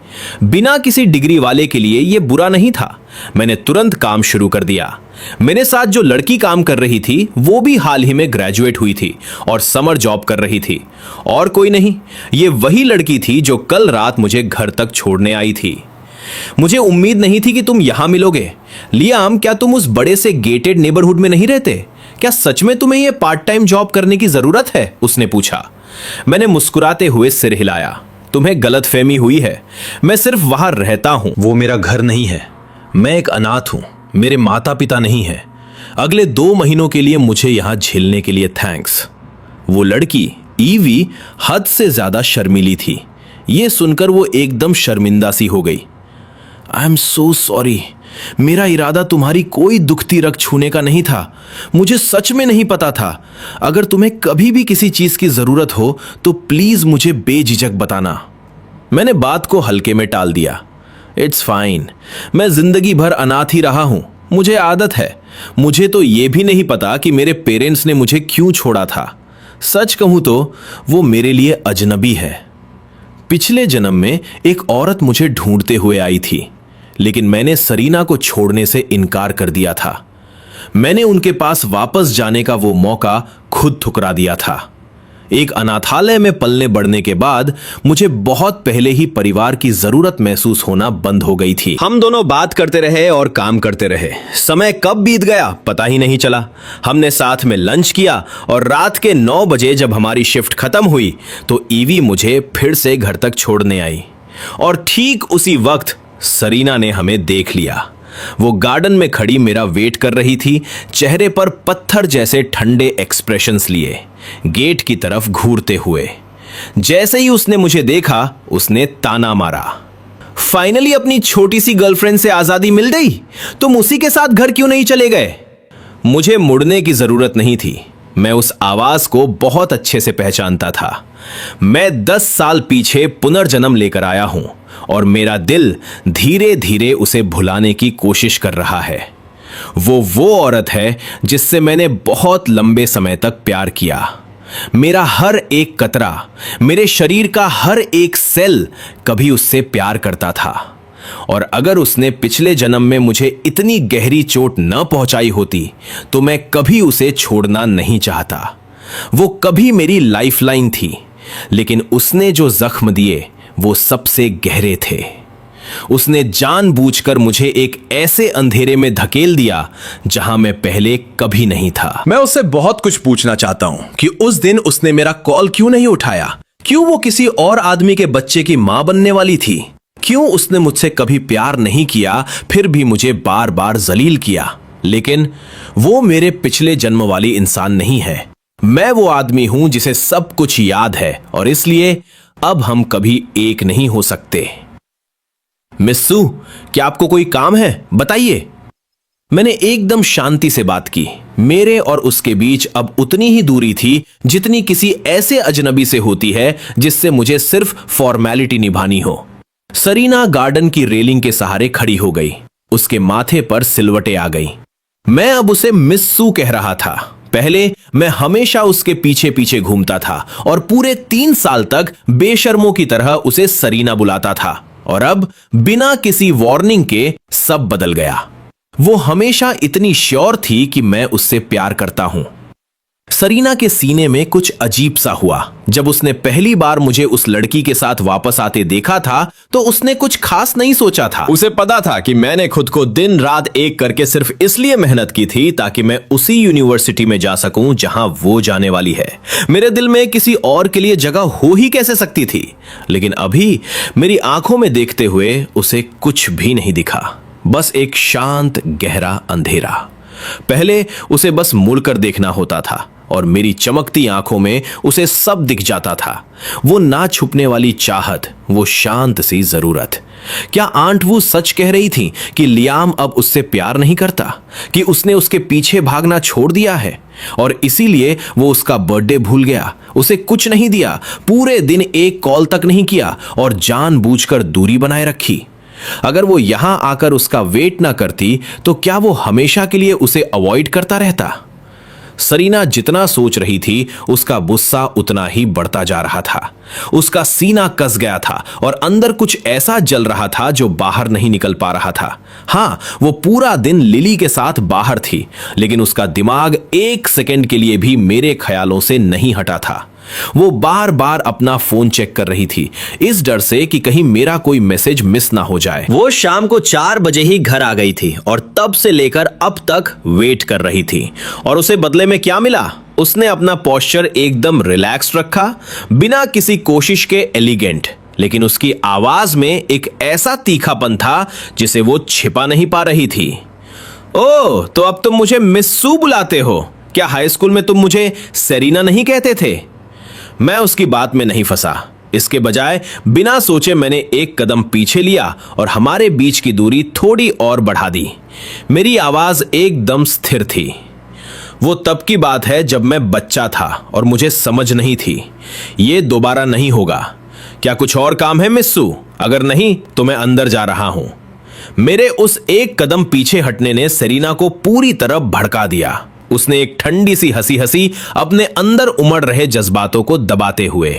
बिना किसी डिग्री वाले के लिए यह बुरा नहीं था। मैंने तुरंत काम शुरू कर दिया। मेरे साथ जो लड़की काम कर रही थी वो भी हाल ही में ग्रेजुएट हुई थी और समर जॉब कर रही थी। और कोई नहीं, ये वही लड़की थी जो कल रात मुझे घर तक छोड़ने आई थी। मुझे उम्मीद नहीं थी कि तुम यहां मिलोगे। लियाम, क्या तुम उस बड़े से गेटेड नेबरहुड में नहीं रहते? क्या सच में तुम्हें यह पार्ट टाइम जॉब करने की जरूरत है? उसने पूछा। मैंने मुस्कुराते हुए सिर हिलाया। तुम्हें गलतफहमी हुई है, मैं सिर्फ वहां रहता हूं। वो मेरा घर नहीं है। मैं एक अनाथ हूं। मेरे माता पिता नहीं है। अगले 2 महीनों के लिए मुझे यहां झेलने के लिए थैंक्स। वो लड़की ईवी हद से ज्यादा शर्मीली थी। यह सुनकर वो एकदम शर्मिंदा सी हो गई। I am so sorry. मेरा इरादा तुम्हारी कोई दुखती रग छूने का नहीं था। मुझे सच में नहीं पता था। अगर तुम्हें कभी भी किसी चीज की जरूरत हो तो प्लीज मुझे बेझिझक बताना। मैंने बात को हल्के में टाल दिया। इट्स फाइन, मैं जिंदगी भर अनाथ ही रहा हूं, मुझे आदत है। मुझे तो यह भी नहीं पता कि मेरे पेरेंट्स ने मुझे क्यों छोड़ा था। सच कहूं तो वो मेरे लिए अजनबी है। पिछले जन्म में एक औरत मुझे ढूंढते हुए आई थी, लेकिन मैंने सरीना को छोड़ने से इनकार कर दिया था। मैंने उनके पास वापस जाने का वो मौका खुद ठुकरा दिया था। एक अनाथालय में पलने बढ़ने के बाद मुझे बहुत पहले ही परिवार की जरूरत महसूस होना बंद हो गई थी। हम दोनों बात करते रहे और काम करते रहे। समय कब बीत गया पता ही नहीं चला। हमने साथ में लंच किया और रात के 9 बजे जब हमारी शिफ्ट खत्म हुई तो ईवी मुझे फिर से घर तक छोड़ने आई। और ठीक उसी वक्त सरीना ने हमें देख लिया। वो गार्डन में खड़ी मेरा वेट कर रही थी, चेहरे पर पत्थर जैसे ठंडे एक्सप्रेशंस लिए, गेट की तरफ घूरते हुए। जैसे ही उसने मुझे देखा, उसने ताना मारा। फाइनली अपनी छोटी सी गर्लफ्रेंड से आजादी मिल गई। तुम उसी के साथ घर क्यों नहीं चले गए? मुझे मुड़ने की जरूरत नहीं थी। मैं उस आवाज को बहुत अच्छे से पहचानता था। मैं 10 साल पीछे पुनर्जन्म लेकर आया हूं और मेरा दिल धीरे धीरे उसे भुलाने की कोशिश कर रहा है। वो औरत है जिससे मैंने बहुत लंबे समय तक प्यार किया। मेरा हर एक कतरा, मेरे शरीर का हर एक सेल कभी उससे प्यार करता था। और अगर उसने पिछले जन्म में मुझे इतनी गहरी चोट न पहुंचाई होती तो मैं कभी उसे छोड़ना नहीं चाहता। वो कभी मेरी लाइफलाइन थी, लेकिन उसने जो जख्म दिए वो सबसे गहरे थे। उसने जानबूझकर मुझे एक ऐसे अंधेरे में धकेल दिया जहां मैं पहले कभी नहीं था। मैं उससे बहुत कुछ पूछना चाहता हूं कि उस दिन उसने मेरा कॉल क्यों नहीं उठाया? क्यों वो किसी और आदमी के बच्चे की मां बनने वाली थी? क्यों उसने मुझसे कभी प्यार नहीं किया, फिर भी मुझे बार बार जलील किया? लेकिन वो मेरे पिछले जन्म वाली इंसान नहीं है। मैं वो आदमी हूं जिसे सब कुछ याद है और इसलिए अब हम कभी एक नहीं हो सकते। मिस्सू, क्या आपको कोई काम है? बताइए। मैंने एकदम शांति से बात की। मेरे और उसके बीच अब उतनी ही दूरी थी जितनी किसी ऐसे अजनबी से होती है जिससे मुझे सिर्फ फॉर्मेलिटी निभानी हो। सरीना गार्डन की रेलिंग के सहारे खड़ी हो गई। उसके माथे पर सिलवटें आ गई। मैं अब उसे मिस्सू कह रहा था। पहले मैं हमेशा उसके पीछे पीछे घूमता था और पूरे 3 साल तक बेशर्मों की तरह उसे सरीना बुलाता था। और अब बिना किसी वार्निंग के सब बदल गया। वो हमेशा इतनी श्योर थी कि मैं उससे प्यार करता हूं। सरीना के सीने में कुछ अजीब सा हुआ। जब उसने पहली बार मुझे उस लड़की के साथ वापस आते देखा था तो उसने कुछ खास नहीं सोचा था। उसे पता था कि मैंने खुद को दिन रात एक करके सिर्फ इसलिए मेहनत की थी ताकि मैं उसी यूनिवर्सिटी में जा सकूं जहां वो जाने वाली है। मेरे दिल में किसी और के लिए जगह हो ही कैसे सकती थी? लेकिन अभी मेरी आंखों में देखते हुए उसे कुछ भी नहीं दिखा, बस एक शांत गहरा अंधेरा। पहले उसे बस मुड़कर देखना होता था और मेरी चमकती आंखों में उसे सब दिख जाता था। वो ना छुपने वाली चाहत, वो शांत सी जरूरत। क्या आंट वो सच कह रही थी कि लियाम अब उससे प्यार नहीं करता, कि उसने उसके पीछे भागना छोड़ दिया है और इसीलिए वो उसका बर्थडे भूल गया, उसे कुछ नहीं दिया, पूरे दिन एक कॉल तक नहीं किया और जानबूझकर दूरी बनाए रखी? अगर वो यहां आकर उसका वेट ना करती तो क्या वो हमेशा के लिए उसे अवॉइड करता रहता? सरीना जितना सोच रही थी उसका गुस्सा उतना ही बढ़ता जा रहा था। उसका सीना कस गया था और अंदर कुछ ऐसा जल रहा था जो बाहर नहीं निकल पा रहा था। हाँ, वो पूरा दिन लिली के साथ बाहर थी, लेकिन उसका दिमाग 1 सेकंड के लिए भी मेरे ख्यालों से नहीं हटा था। वो बार बार अपना फोन चेक कर रही थी, इस डर से कि कहीं मेरा कोई मैसेज मिस ना हो जाए। वो शाम को 4 बजे ही घर आ गई थी और तब से लेकर अब तक वेट कर रही थी। और उसे बदले में क्या मिला? उसने अपना पोस्चर एकदम रिलैक्स रखा, बिना किसी कोशिश के एलिगेंट, लेकिन उसकी आवाज में एक ऐसा तीखापन था जिसे वो छिपा नहीं पा रही थी। ओह, तो अब तुम मुझे मिस्सू बुलाते हो? क्या हाई स्कूल में तुम मुझे सेरीना नहीं कहते थे? मैं उसकी बात में नहीं फंसा। इसके बजाय बिना सोचे मैंने एक कदम पीछे लिया और हमारे बीच की दूरी थोड़ी और बढ़ा दी। मेरी आवाज एकदम स्थिर थी। वो तब की बात है जब मैं बच्चा था और मुझे समझ नहीं थी। ये दोबारा नहीं होगा। क्या कुछ और काम है मिस्सू? अगर नहीं तो मैं अंदर जा रहा हूं। मेरे उस एक कदम पीछे हटने ने सेरीना को पूरी तरह भड़का दिया। उसने एक ठंडी सी हंसी हंसी, अपने अंदर उमड़ रहे जज्बातों को दबाते हुए।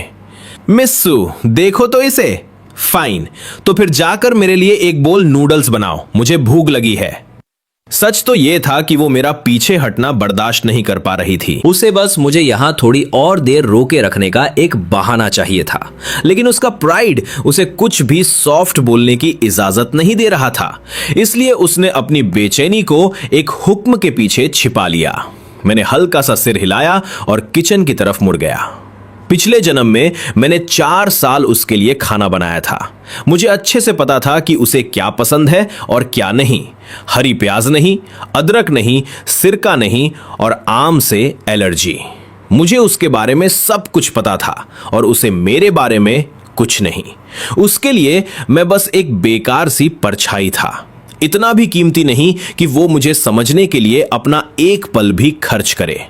मिस्सू, देखो तो इसे। फाइन, तो फिर जाकर मेरे लिए एक बोल नूडल्स बनाओ, मुझे भूख लगी है। सच तो यह था कि वो मेरा पीछे हटना बर्दाश्त नहीं कर पा रही थी। उसे बस मुझे यहां थोड़ी और देर रोके रखने का एक बहाना चाहिए था, लेकिन उसका प्राइड उसे कुछ भी सॉफ्ट बोलने की इजाजत नहीं दे रहा था। इसलिए उसने अपनी बेचैनी को एक हुक्म के पीछे छिपा लिया। मैंने हल्का सा सिर हिलाया और किचन की तरफ मुड़ गया। पिछले जन्म में मैंने 4 साल उसके लिए खाना बनाया था। मुझे अच्छे से पता था कि उसे क्या पसंद है और क्या नहीं। हरी प्याज नहीं, अदरक नहीं, सिरका नहीं और आम से एलर्जी। मुझे उसके बारे में सब कुछ पता था और उसे मेरे बारे में कुछ नहीं। उसके लिए मैं बस एक बेकार सी परछाई था, इतना भी कीमती नहीं कि वो मुझे समझने के लिए अपना एक पल भी खर्च करे।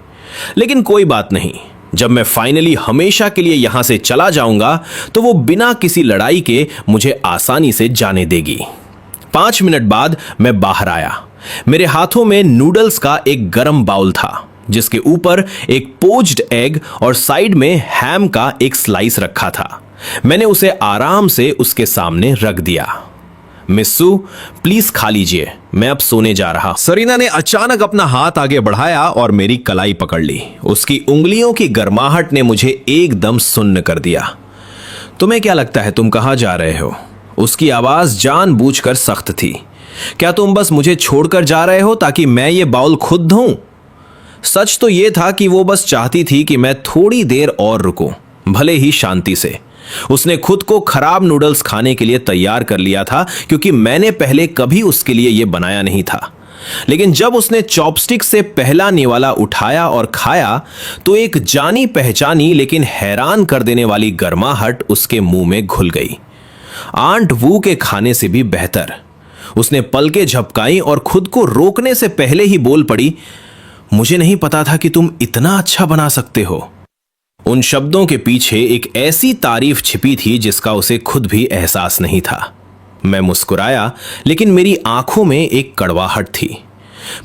लेकिन कोई बात नहीं, जब मैं फाइनली हमेशा के लिए यहां से चला जाऊंगा तो वो बिना किसी लड़ाई के मुझे आसानी से जाने देगी। 5 मिनट बाद मैं बाहर आया। मेरे हाथों में नूडल्स का एक गरम बाउल था जिसके ऊपर एक पोच्ड एग और साइड में हैम का एक स्लाइस रखा था। मैंने उसे आराम से उसके सामने रख दिया। मिस्सू, प्लीज खा लीजिए, मैं अब सोने जा रहा। सरीना ने अचानक अपना हाथ आगे बढ़ाया और मेरी कलाई पकड़ ली। उसकी उंगलियों की गर्माहट ने मुझे एकदम सुन्न कर दिया। तुम्हें क्या लगता है तुम कहां जा रहे हो? उसकी आवाज जानबूझकर सख्त थी। क्या तुम बस मुझे छोड़कर जा रहे हो ताकि मैं ये बाउल खुद धोऊं? सच तो यह था कि वो बस चाहती थी कि मैं थोड़ी देर और रुकूं, भले ही शांति से। उसने खुद को खराब नूडल्स खाने के लिए तैयार कर लिया था क्योंकि मैंने पहले कभी उसके लिए यह बनाया नहीं था। लेकिन जब उसने चॉपस्टिक से पहला निवाला उठाया और खाया तो एक जानी पहचानी लेकिन हैरान कर देने वाली गर्माहट उसके मुंह में घुल गई। आंट वू के खाने से भी बेहतर। उसने पलकें झपकाई और खुद को रोकने से पहले ही बोल पड़ी, मुझे नहीं पता था कि तुम इतना अच्छा बना सकते हो। उन शब्दों के पीछे एक ऐसी तारीफ छिपी थी जिसका उसे खुद भी एहसास नहीं था। मैं मुस्कुराया, लेकिन मेरी आंखों में एक कड़वाहट थी।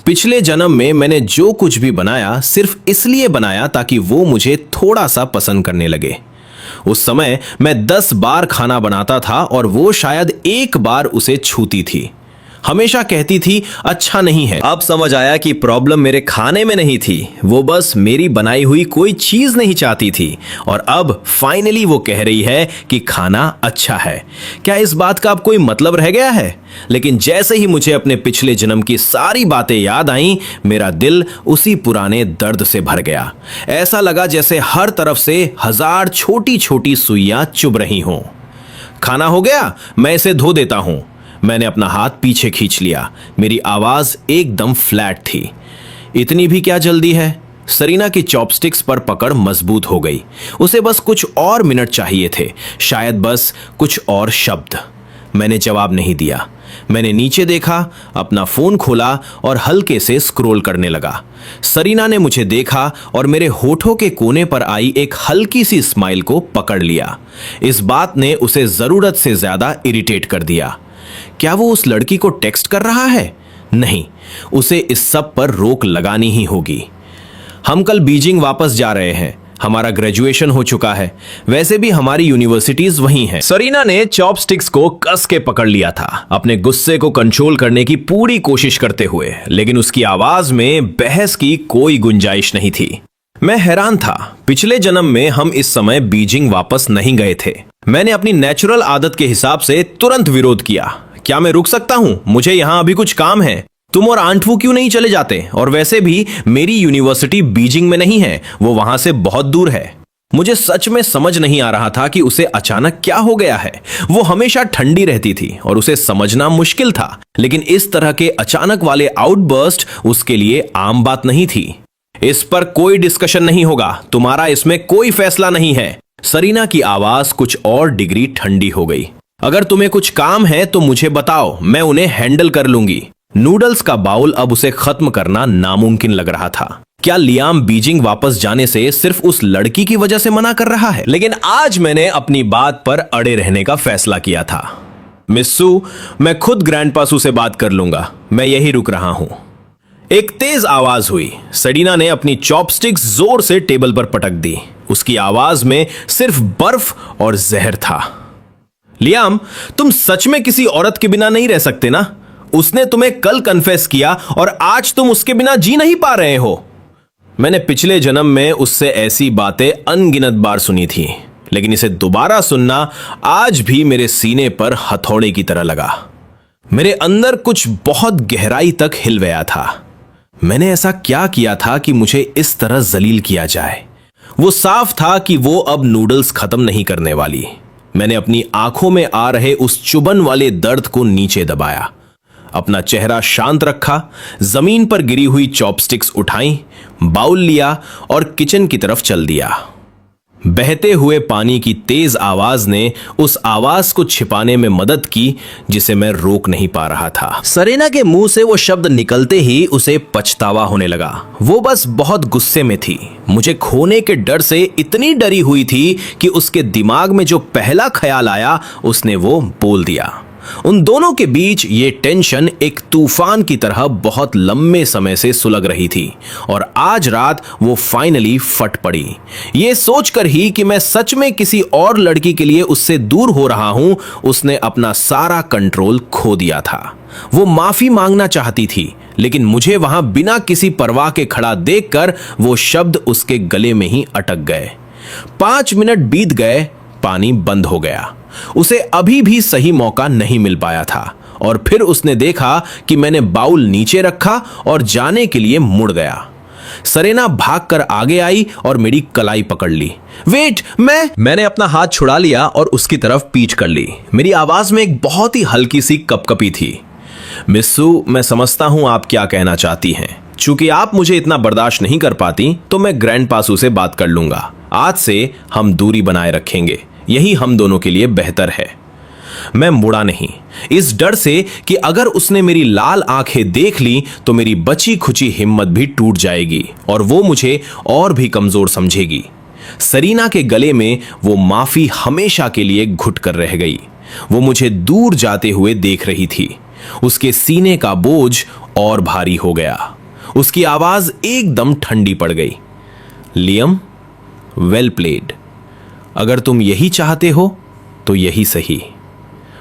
पिछले जन्म में मैंने जो कुछ भी बनाया सिर्फ इसलिए बनाया ताकि वो मुझे थोड़ा सा पसंद करने लगे। उस समय मैं 10 बार खाना बनाता था और वो शायद एक बार उसे छूती थी। हमेशा कहती थी अच्छा नहीं है। अब समझ आया कि प्रॉब्लम मेरे खाने में नहीं थी, वो बस मेरी बनाई हुई कोई चीज नहीं चाहती थी। और अब फाइनली वो कह रही है कि खाना अच्छा है। क्या इस बात का अब कोई मतलब रह गया है? लेकिन जैसे ही मुझे अपने पिछले जन्म की सारी बातें याद आईं, मेरा दिल उसी पुराने दर्द से भर गया। ऐसा लगा जैसे हर तरफ से 1000 छोटी छोटी सुइयां चुभ रही हों। खाना हो गया, मैं इसे धो देता हूं। मैंने अपना हाथ पीछे खींच लिया। मेरी आवाज एकदम फ्लैट थी। इतनी भी क्या जल्दी है? सरीना की चॉपस्टिक्स पर पकड़ मजबूत हो गई। उसे बस कुछ और मिनट चाहिए थे, शायद बस कुछ और शब्द। मैंने जवाब नहीं दिया। मैंने नीचे देखा, अपना फोन खोला और हल्के से स्क्रॉल करने लगा। सरीना ने मुझे देखा और मेरे होठों के कोने पर आई एक हल्की सी स्माइल को पकड़ लिया। इस बात ने उसे जरूरत से ज्यादा इरिटेट कर दिया। क्या वो उस लड़की को टेक्स्ट कर रहा है? नहीं, उसे इस सब पर रोक लगानी ही होगी। हम कल बीजिंग वापस जा रहे हैं। हमारा ग्रेजुएशन हो चुका है। वैसे भी हमारी यूनिवर्सिटीज वहीं हैं। सरीना ने चॉपस्टिक्स को कस के पकड़ लिया था, अपने गुस्से को कंट्रोल करने की पूरी कोशिश करते हुए, लेकिन उसकी आवाज में बहस की कोई गुंजाइश नहीं थी। मैं हैरान था। पिछले जन्म में हम इस समय बीजिंग वापस नहीं गए थे। मैंने अपनी नेचुरल आदत के हिसाब से तुरंत विरोध किया। क्या मैं रुक सकता हूं? मुझे यहां अभी कुछ काम है। तुम और आंट वू क्यों नहीं चले जाते? और वैसे भी मेरी यूनिवर्सिटी बीजिंग में नहीं है, वो वहां से बहुत दूर है। मुझे सच में समझ नहीं आ रहा था कि उसे अचानक क्या हो गया है। वो हमेशा ठंडी रहती थी और उसे समझना मुश्किल था, लेकिन इस तरह के अचानक वाले आउटबर्स्ट उसके लिए आम बात नहीं थी। इस पर कोई डिस्कशन नहीं होगा, तुम्हारा इसमें कोई फैसला नहीं है। सरीना की आवाज कुछ और डिग्री ठंडी हो गई। अगर तुम्हें कुछ काम है तो मुझे बताओ, मैं उन्हें हैंडल कर लूंगी। नूडल्स का बाउल अब उसे खत्म करना नामुमकिन लग रहा था। क्या लियाम बीजिंग वापस जाने से सिर्फ उस लड़की की वजह से मना कर रहा है? लेकिन आज मैंने अपनी बात पर अड़े रहने का फैसला किया था। मिस्सू, मैं खुद ग्रैंडपासू से बात कर लूंगा। मैं यही रुक रहा हूं। एक तेज आवाज हुई। सरीना ने अपनी चॉपस्टिक्स जोर से टेबल पर पटक दी। उसकी आवाज में सिर्फ बर्फ और जहर था। लियाम, तुम सच में किसी औरत के बिना नहीं रह सकते ना? उसने तुम्हें कल कन्फेस किया और आज तुम उसके बिना जी नहीं पा रहे हो। मैंने पिछले जन्म में उससे ऐसी बातें अनगिनत बार सुनी थी, लेकिन इसे दोबारा सुनना आज भी मेरे सीने पर हथौड़े की तरह लगा। मेरे अंदर कुछ बहुत गहराई तक हिल गया था। मैंने ऐसा क्या किया था कि मुझे इस तरह जलील किया जाए? वो साफ था कि वो अब नूडल्स खत्म नहीं करने वाली। मैंने अपनी आंखों में आ रहे उस चुभन वाले दर्द को नीचे दबाया, अपना चेहरा शांत रखा, जमीन पर गिरी हुई चॉपस्टिक्स उठाई, बाउल लिया और किचन की तरफ चल दिया। बहते हुए पानी की तेज आवाज ने उस आवाज को छिपाने में मदद की जिसे मैं रोक नहीं पा रहा था। सरीना के मुंह से वो शब्द निकलते ही उसे पछतावा होने लगा। वो बस बहुत गुस्से में थी। मुझे खोने के डर से इतनी डरी हुई थी कि उसके दिमाग में जो पहला ख्याल आया उसने वो बोल दिया। उन दोनों के बीच ये टेंशन एक तूफान की तरह बहुत लंबे समय से सुलग रही थी और आज रात वो फाइनली फट पड़ी। ये सोचकर ही कि मैं सच में किसी और लड़की के लिए उससे दूर हो रहा हूं, उसने अपना सारा कंट्रोल खो दिया था। वो माफी मांगना चाहती थी, लेकिन मुझे वहां बिना किसी परवाह के खड़ा देखकर वो शब्द उसके गले में ही अटक गए। 5 मिनट बीत गए, पानी बंद हो गया। उसे अभी भी सही मौका नहीं मिल पाया था और फिर उसने देखा कि मैंने बाउल नीचे रखा और जाने के लिए मुड़ गया। सरीना भागकर आगे आई और मेरी कलाई पकड़ ली। वेट, मैंने अपना हाथ छुड़ा लिया और उसकी तरफ पीठ कर ली। मेरी आवाज में एक बहुत ही हल्की सी कपकपी थी। मिस्सू, मैं समझता हूं आप क्या कहना चाहती हैं। चूंकि आप मुझे इतना बर्दाश्त नहीं कर पाती तो मैं ग्रैंडपासू से बात कर लूंगा। आज से हम दूरी बनाए रखेंगे, यही हम दोनों के लिए बेहतर है। मैं मुड़ा नहीं, इस डर से कि अगर उसने मेरी लाल आंखें देख ली तो मेरी बची खुची हिम्मत भी टूट जाएगी और वो मुझे और भी कमजोर समझेगी। सरीना के गले में वो माफी हमेशा के लिए घुट कर रह गई। वो मुझे दूर जाते हुए देख रही थी। उसके सीने का बोझ और भारी हो गया। उसकी आवाज एकदम ठंडी पड़ गई। Liam, well played. अगर तुम यही चाहते हो तो यही सही।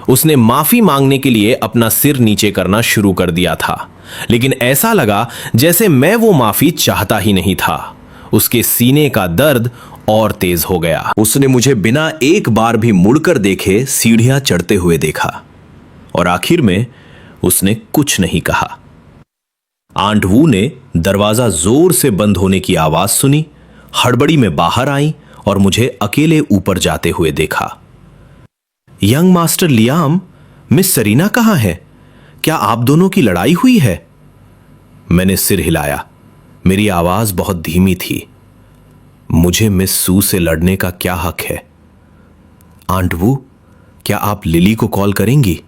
उसने माफी मांगने के लिए अपना सिर नीचे करना शुरू कर दिया था, लेकिन ऐसा लगा जैसे मैं वो माफी चाहता ही नहीं था। उसके सीने का दर्द और तेज हो गया। उसने मुझे बिना एक बार भी मुड़कर देखे सीढ़ियां चढ़ते हुए देखा और आखिर में उसने कुछ नहीं कहा। आंट वू ने दरवाजा जोर से बंद होने की आवाज सुनी, हड़बड़ी में बाहर आई और मुझे अकेले ऊपर जाते हुए देखा। Young master Liam, miss Sarina कहां है? क्या आप दोनों की लड़ाई हुई है? मैंने सिर हिलाया। मेरी आवाज बहुत धीमी थी। मुझे मिस सू से लड़ने का क्या हक है? आंट वू, क्या आप लिली को कॉल करेंगी?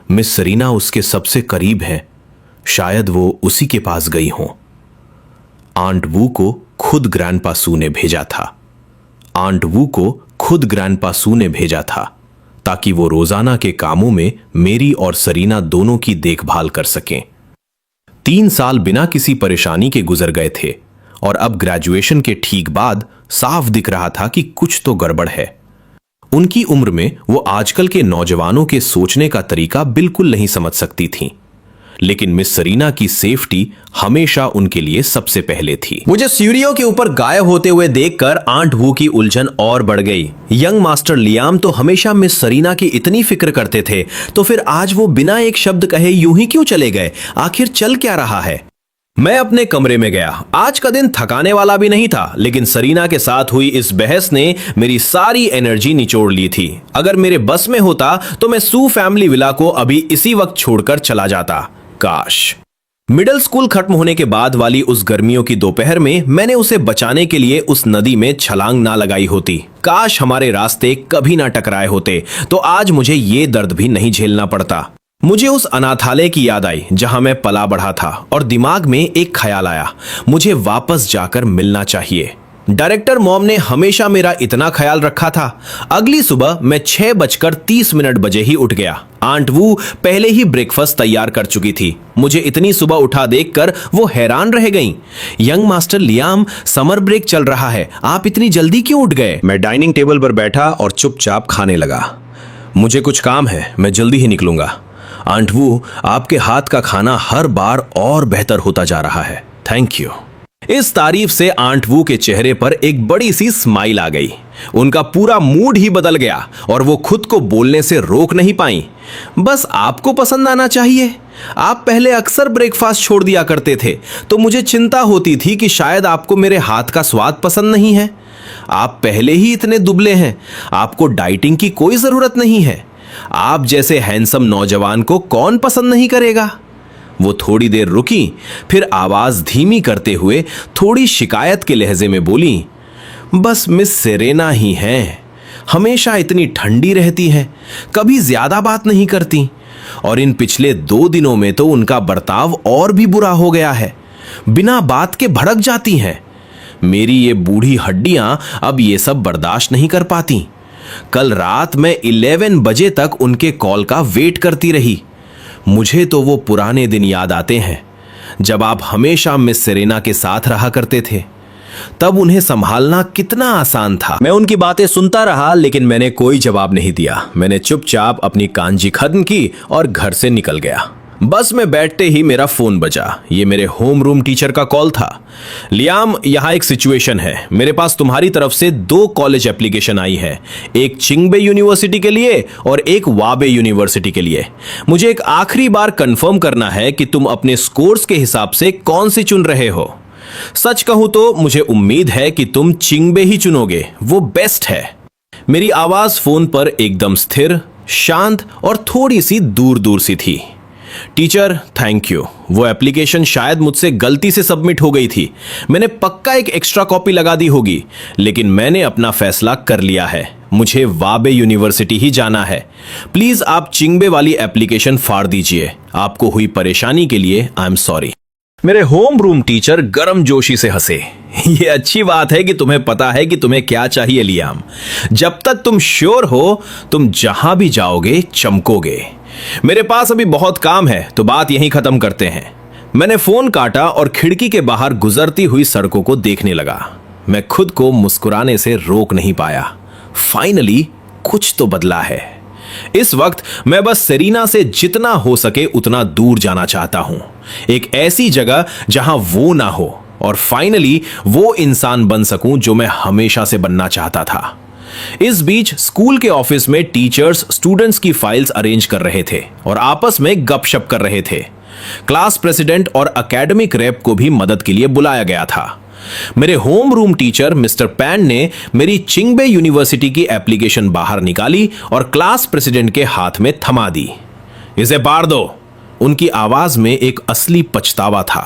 मिस सरीना उसके सबसे करीब हैं, शायद वो उसी के पास गई हों। आंट वू को खुद ग्रैंडपा सू ने भेजा था। आंट वू को खुद ग्रैंडपा सू ने भेजा था ताकि वो रोजाना के कामों में मेरी और सरीना दोनों की देखभाल कर सकें। 3 साल बिना किसी परेशानी के गुजर गए थे और अब ग्रेजुएशन के ठीक बाद साफ दिख रहा था कि कुछ तो गड़बड़ है। उनकी उम्र में वो आजकल के नौजवानों के सोचने का तरीका बिल्कुल नहीं समझ सकती थीं, लेकिन मिस सरीना की सेफ्टी हमेशा उनके लिए सबसे पहले थी। मुझे सीढ़ियों के ऊपर गायब होते हुए देखकर आंट वू की उलझन और बढ़ गई। यंग मास्टर लियाम तो हमेशा मिस सरीना की इतनी फिक्र करते थे, तो फिर आज वो बिना एक शब्द कहे यूं ही क्यों चले गए? आखिर चल क्या रहा है? मैं अपने कमरे में गया। आज का दिन थकाने वाला भी नहीं था, लेकिन सरीना के साथ हुई इस बहस ने मेरी सारी एनर्जी निचोड़ ली थी। अगर मेरे बस में होता तो मैं सू फैमिली विला को अभी इसी वक्त छोड़कर चला जाता। काश मिडिल स्कूल खत्म होने के बाद वाली उस गर्मियों की दोपहर में मैंने उसे बचाने के लिए उस नदी में छलांग ना लगाई होती। काश हमारे रास्ते कभी ना टकराए होते तो आज मुझे ये दर्द भी नहीं झेलना पड़ता। मुझे उस अनाथालय की याद आई जहां मैं पला बढ़ा था और दिमाग में एक ख्याल आया, मुझे वापस जाकर मिलना चाहिए। डायरेक्टर मॉम ने हमेशा मेरा इतना ख्याल रखा था। अगली सुबह मैं 6:30 बजे ही उठ गया। आंट वू पहले ही ब्रेकफास्ट तैयार कर चुकी थी। मुझे इतनी सुबह उठा देखकर वो हैरान रह गईं। Young master Liam, summer break चल रहा है, आप इतनी जल्दी क्यों उठ गए? मैं डाइनिंग टेबल पर बैठा और चुपचाप खाने लगा। मुझे कुछ काम है, मैं जल्दी ही निकलूंगा। आंट वू, आपके हाथ का खाना हर बार और बेहतर होता जा रहा है। Thank you. इस तारीफ से आंट वू के चेहरे पर एक बड़ी सी स्माइल आ गई। उनका पूरा मूड ही बदल गया और वो खुद को बोलने से रोक नहीं पाई। बस आपको पसंद आना चाहिए। आप पहले अक्सर ब्रेकफास्ट छोड़ दिया करते थे, तो मुझे चिंता होती थी कि शायद आपको मेरे हाथ का स्वाद पसंद नहीं है। आप पहले ही इतने दुबले हैं, आपको डाइटिंग की कोई जरूरत नहीं है। आप जैसे हैंडसम नौजवान को कौन पसंद नहीं करेगा? वो थोड़ी देर रुकी, फिर आवाज धीमी करते हुए थोड़ी शिकायत के लहजे में बोली, बस मिस सेरेना ही हैं। हमेशा इतनी ठंडी रहती हैं, कभी ज्यादा बात नहीं करती, और इन पिछले 2 दिनों में तो उनका बर्ताव और भी बुरा हो गया है। बिना बात के भड़क जाती हैं। मेरी ये बूढ़ी हड्डियां अब ये सब बर्दाश्त नहीं कर पाती। कल रात मैं 11 बजे तक उनके कॉल का वेट करती रही। मुझे तो वो पुराने दिन याद आते हैं जब आप हमेशा मिस सेरेना के साथ रहा करते थे। तब उन्हें संभालना कितना आसान था। मैं उनकी बातें सुनता रहा, लेकिन मैंने कोई जवाब नहीं दिया। मैंने चुपचाप अपनी कांजी खत्म की और घर से निकल गया। बस में बैठते ही मेरा फोन बजा। ये मेरे होम रूम टीचर का कॉल था। लियाम, यहाँ एक सिचुएशन है। मेरे पास तुम्हारी तरफ से 2 कॉलेज एप्लीकेशन आई है, एक चिंगबे यूनिवर्सिटी के लिए और एक वाबे यूनिवर्सिटी के लिए। मुझे एक आखिरी बार कंफर्म करना है कि तुम अपने स्कोर्स के हिसाब से कौन सी चुन रहे हो। सच कहूं तो मुझे उम्मीद है कि तुम चिंगबे ही चुनोगे, वो बेस्ट है। मेरी आवाज फोन पर एकदम स्थिर, शांत और थोड़ी सी दूर दूर सी थी। Teacher, thank you. वो एप्लीकेशन शायद मुझसे गलती से सबमिट हो गई थी। मैंने पक्का एक एक्स्ट्रा कॉपी लगा दी होगी, लेकिन मैंने अपना फैसला कर लिया है। मुझे वाबे यूनिवर्सिटी ही जाना है। प्लीज आप चिंगबे वाली एप्लीकेशन फाड़ दीजिए। आपको हुई परेशानी के लिए आई एम सॉरी। मेरे होम रूम टीचर गर्मजोशी से हंसे। ये अच्छी बात है कि तुम्हें पता है कि तुम्हें क्या चाहिए लियाम। जब तक तुम श्योर हो, तुम जहां भी जाओगे चमकोगे। मेरे पास अभी बहुत काम है, तो बात यहीं खत्म करते हैं। मैंने फोन काटा और खिड़की के बाहर गुजरती हुई सड़कों को देखने लगा। मैं खुद को मुस्कुराने से रोक नहीं पाया। फाइनली कुछ तो बदला है। इस वक्त मैं बस सेरीना से जितना हो सके उतना दूर जाना चाहता हूं, एक ऐसी जगह जहां वो ना हो, और फाइनली वो इंसान बन सकूं जो मैं हमेशा से बनना चाहता था। इस बीच स्कूल के ऑफिस में टीचर्स स्टूडेंट्स की फाइल्स अरेंज कर रहे थे और आपस में गपशप कर रहे थे। क्लास प्रेसिडेंट और एकेडमिक रेप को भी मदद के लिए बुलाया गया था। मेरे home room teacher mister pan ने मेरी चिंगबे यूनिवर्सिटी की एप्लीकेशन बाहर निकाली और क्लास प्रेसिडेंट के हाथ में थमा दी। इसे पार दो। उनकी आवाज में एक असली पछतावा था।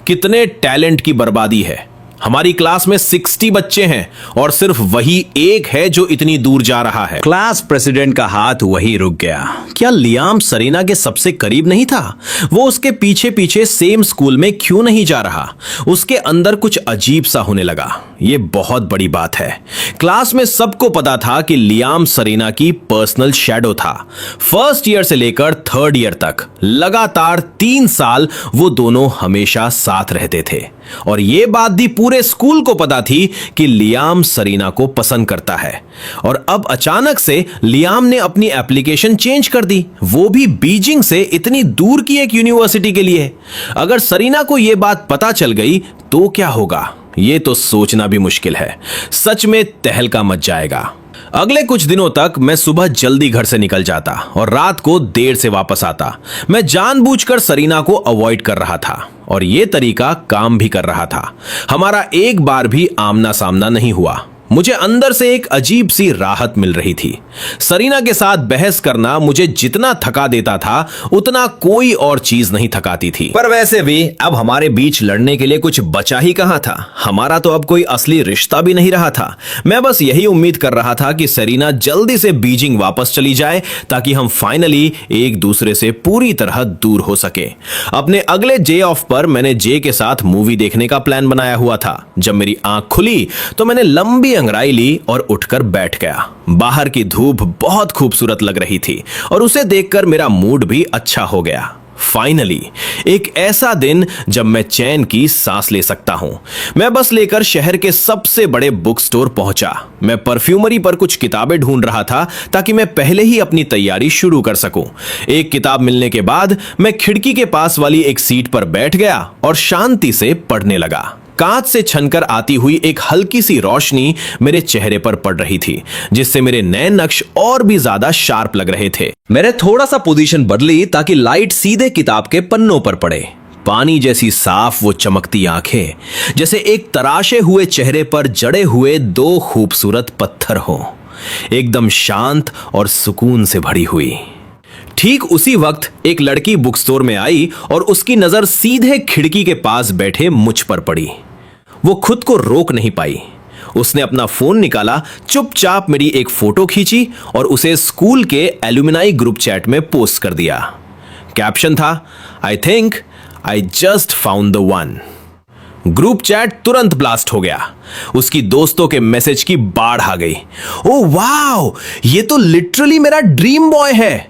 कितने टैलेंट की बर्बादी है। हमारी क्लास में 60 बच्चे हैं और सिर्फ वही एक है जो इतनी दूर जा रहा है। क्लास प्रेसिडेंट का हाथ वही रुक गया। क्या लियाम सेरेना के सबसे करीब नहीं था? वो उसके पीछे पीछे सेम स्कूल में क्यों नहीं जा रहा? उसके अंदर कुछ अजीब सा होने लगा। ये बहुत बड़ी बात है। क्लास में सबको पता था कि लियाम सेरेना की पर्सनल शैडो था। फर्स्ट ईयर से लेकर 3rd ईयर तक लगातार 3 साल वो दोनों हमेशा साथ रहते थे, और ये बात भी पूरे स्कूल को पता थी कि लियाम सेरेना को पसंद करता है। और अब अचानक से लियाम ने अपनी एप्लीकेशन चेंज कर दी, वो भी बीजिंग से इतनी दूर की एक यूनिवर्सिटी के लिए। अगर सेरेना को यह बात पता चल गई तो क्या होगा, ये तो सोचना भी मुश्किल है। सच में तहलका मच जाएगा। अगले कुछ दिनों तक मैं सुबह जल्दी घर से निकल जाता और रात को देर से वापस आता। मैं जानबूझकर सेरेना को अवॉइड कर रहा था और यह तरीका काम भी कर रहा था। हमारा एक बार भी आमना सामना नहीं हुआ। मुझे अंदर से एक अजीब सी राहत मिल रही थी। सेरेना के साथ बहस करना मुझे जितना थका देता था उतना कोई और चीज नहीं थकाती थी। पर वैसे भी अब हमारे बीच लड़ने के लिए कुछ बचा ही कहां था। हमारा तो अब कोई असली रिश्ता भी नहीं रहा था। मैं बस यही उम्मीद कर रहा था कि सेरेना जल्दी से बीजिंग वापस चली जाए ताकि हम फाइनली एक दूसरे से पूरी तरह दूर हो सके। अपने अगले डे ऑफ पर मैंने जे के साथ मूवी देखने का प्लान बनाया हुआ था। जब मेरी आंख खुली तो मैंने लंबी अंगड़ाई ली और उठकर बैठ गया। बाहर की धूप बहुत खूबसूरत लग रही थी और उसे देखकर मेरा मूड भी अच्छा हो गया। फाइनली एक ऐसा दिन जब मैं चैन की सांस ले सकता हूं। मैं बस लेकर शहर के सबसे बड़े बुक स्टोर पहुंचा। मैं परफ्यूमरी पर कुछ किताबें ढूंढ रहा था ताकि मैं पहले ही अपनी तैयारी शुरू कर सकूं। एक किताब मिलने के बाद मैं खिड़की के पास वाली एक सीट पर बैठ गया और शांति से पढ़ने लगा। कांच से छनकर आती हुई एक हल्की सी रोशनी मेरे चेहरे पर पड़ रही थी, जिससे मेरे नए नक्श और भी ज्यादा शार्प लग रहे थे। मैंने थोड़ा सा पोजीशन बदली ताकि लाइट सीधे किताब के पन्नों पर पड़े। पानी जैसी साफ वो चमकती आंखें, जैसे एक तराशे हुए चेहरे पर जड़े हुए 2 खूबसूरत पत्थर हों, एकदम शांत और सुकून से भरी हुई। ठीक उसी वक्त एक लड़की बुक स्टोर में आई और उसकी नजर सीधे खिड़की के पास बैठे मुझ पर पड़ी। वो खुद को रोक नहीं पाई। उसने अपना फोन निकाला, चुपचाप मेरी एक फोटो खींची और उसे स्कूल के एलुमनाई ग्रुप चैट में पोस्ट कर दिया। कैप्शन था, I think I just found the one. Group chat तुरंत ब्लास्ट हो गया। उसकी दोस्तों के मैसेज की बाढ़ आ गई। ओ वाओ, ये तो लिटरली मेरा ड्रीम बॉय है।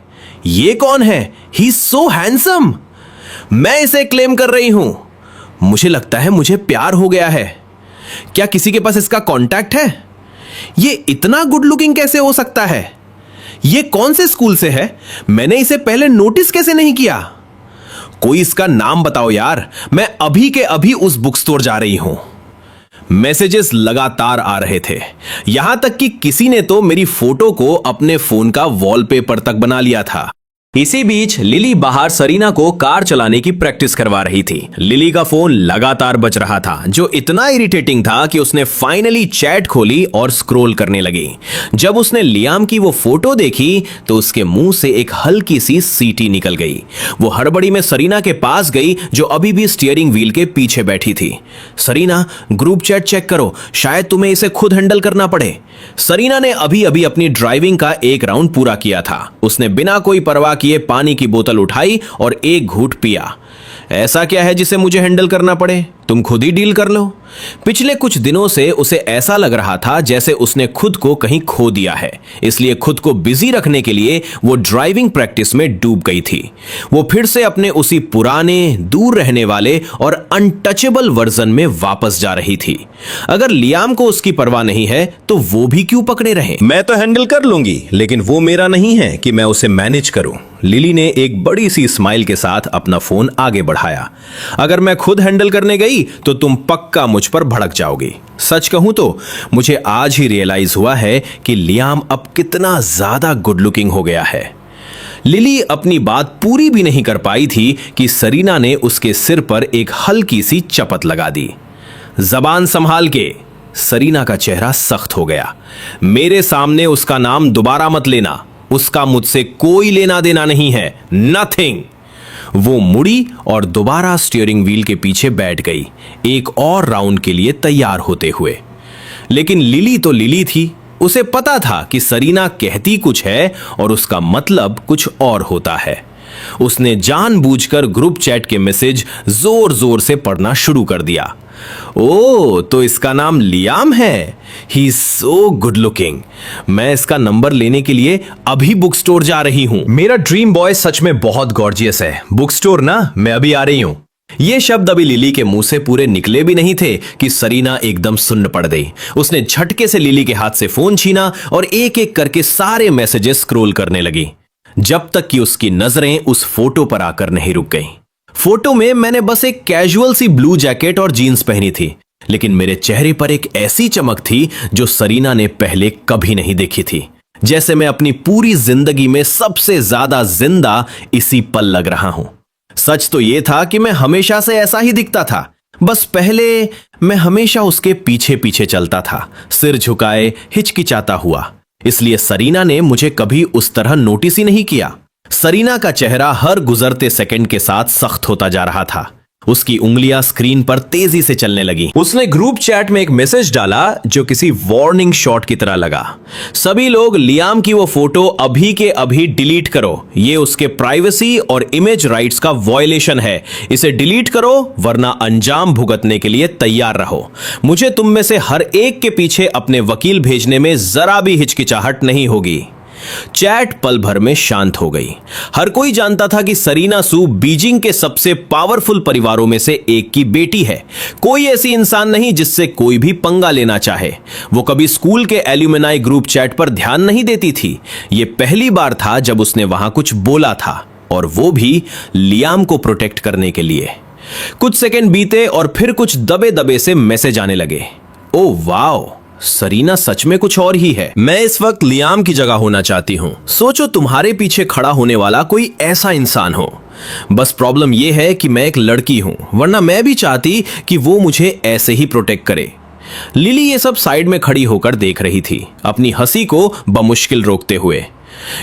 ये कौन है? He is so handsome. मैं इसे क्लेम कर रही हूं। मुझे लगता है मुझे प्यार हो गया है। क्या किसी के पास इसका कांटेक्ट है? ये इतना गुड लुकिंग कैसे हो सकता है? ये कौन से स्कूल से है? मैंने इसे पहले नोटिस कैसे नहीं किया? कोई इसका नाम बताओ यार, मैं अभी के अभी उस बुक स्टोर जा रही हूं। मैसेजेस लगातार आ रहे थे, यहां तक कि किसी ने तो मेरी फोटो को अपने फोन का वॉलपेपर तक बना लिया था। इसी बीच लिली बाहर सरीना को कार चलाने की प्रैक्टिस करवा रही थी। लिली का फोन लगातार बज रहा था, जो इतना इरिटेटिंग था कि उसने फाइनली चैट खोली और स्क्रॉल करने लगी। जब उसने लियाम की वो फोटो देखी तो उसके मुंह से एक हल्की सी सीटी निकल गई। वो हड़बड़ी में सरीना के पास गई, जो अभी भी स्टीयरिंग व्हील के पीछे बैठी थी। सरीना, ग्रुप चैट चेक करो, शायद तुम्हें इसे खुद हैंडल करना पड़े। सरीना ने अभी अभी अपनी ड्राइविंग का एक राउंड पूरा किया था। उसने बिना कोई परवाह किए पानी की बोतल उठाई और एक घूंट पिया। ऐसा क्या है जिसे मुझे हैंडल करना पड़े? तुम खुद ही डील कर लो। पिछले कुछ दिनों से उसे ऐसा लग रहा था जैसे उसने खुद को कहीं खो दिया है, इसलिए खुद को बिजी रखने के लिए वो ड्राइविंग प्रैक्टिस में डूब गई थी। वो फिर से अपने उसी पुराने, दूर रहने वाले और अनटचेबल वर्जन में वापस जा रही थी। अगर लियाम को उसकी परवाह नहीं है तो वो भी क्यों पकड़े रहे? मैं तो हैंडल कर लूंगी, लेकिन वो मेरा नहीं है कि मैं उसे मैनेज करूं। लिली ने एक बड़ी सी स्माइल के साथ अपना फोन आगे बढ़ाया। अगर मैं खुद हैंडल करने गई तो तुम पक्का मुझ पर भड़क जाओगी। सच कहूं तो मुझे आज ही रियलाइज हुआ है कि लियाम अब कितना ज्यादा गुड लुकिंग हो गया है। लिली अपनी बात पूरी भी नहीं कर पाई थी कि सरीना ने उसके सिर पर एक हल्की सी चपत लगा दी। जबान संभाल के। सरीना का चेहरा सख्त हो गया। मेरे सामने उसका नाम दोबारा मत लेना, उसका मुझसे कोई लेना देना नहीं है। नथिंग। वो मुड़ी और दोबारा स्टीयरिंग व्हील के पीछे बैठ गई, एक और राउंड के लिए तैयार होते हुए। लेकिन लिली तो लिली थी। उसे पता था कि सरीना कहती कुछ है और उसका मतलब कुछ और होता है। उसने जानबूझकर ग्रुप चैट के मैसेज जोर जोर से पढ़ना शुरू कर दिया। ओ, तो इसका नाम लियाम है। He is so good looking. मैं इसका नंबर लेने के लिए अभी बुक स्टोर जा रही हूं। मेरा ड्रीम बॉय सच में बहुत गॉर्जियस है। बुक स्टोर ना, मैं अभी आ रही हूं। ये शब्द अभी लिली के मुंह से पूरे निकले भी नहीं थे कि सरीना एकदम सुन्न पड़ गई। उसने झटके से लिली के हाथ से फोन छीना और एक एक करके सारे मैसेजेस स्क्रॉल करने लगी, जब तक कि उसकी नजरें उस फोटो पर आकर नहीं रुक गईं। फोटो में मैंने बस एक कैजुअल सी ब्लू जैकेट और जीन्स पहनी थी, लेकिन मेरे चेहरे पर एक ऐसी चमक थी जो सरीना ने पहले कभी नहीं देखी थी। जैसे मैं अपनी पूरी जिंदगी में सबसे ज्यादा जिंदा इसी पल लग रहा हूं। सच तो यह था कि मैं हमेशा से ऐसा ही दिखता था, बस पहले मैं हमेशा उसके पीछे पीछे चलता था, सिर झुकाए, हिचकिचाता हुआ। इसलिए सरीना ने मुझे कभी उस तरह नोटिस ही नहीं किया। सरीना का चेहरा हर गुजरते सेकंड के साथ सख्त होता जा रहा था। उसकी उंगलियां स्क्रीन पर तेजी से चलने लगी। उसने ग्रुप चैट में एक मैसेज डाला जो किसी वार्निंग शॉट की तरह लगा। सभी लोग, लियाम की वो फोटो अभी के अभी डिलीट करो। ये उसके प्राइवेसी और इमेज राइट्स का वायलेशन है। इसे डिलीट करो वरना अंजाम भुगतने के लिए तैयार रहो। मुझे तुम में से हर एक के पीछे अपने वकील भेजने में जरा भी हिचकिचाहट नहीं होगी। चैट पल भर में शांत हो गई। हर कोई जानता था कि सरीना सू बीजिंग के सबसे पावरफुल परिवारों में से एक की बेटी है। कोई ऐसी इंसान नहीं जिससे कोई भी पंगा लेना चाहे। वो कभी स्कूल के एल्यूमिनाई ग्रुप चैट पर ध्यान नहीं देती थी। ये पहली बार था जब उसने वहां कुछ बोला था, और वो भी लियाम को प्रोटेक्ट करने के लिए। कुछ सेकंड बीते और फिर कुछ दबे दबे से मैसेज आने लगे। ओ वाओ, सरीना सच में कुछ और ही है। मैं इस वक्त लियाम की जगह होना चाहती हूं। सोचो तुम्हारे पीछे खड़ा होने वाला कोई ऐसा इंसान हो। बस प्रॉब्लम यह है कि मैं एक लड़की हूं, वरना मैं भी चाहती कि वो मुझे ऐसे ही प्रोटेक्ट करे। लिली ये सब साइड में खड़ी होकर देख रही थी, अपनी हंसी को बमुश्किल रोकते हुए।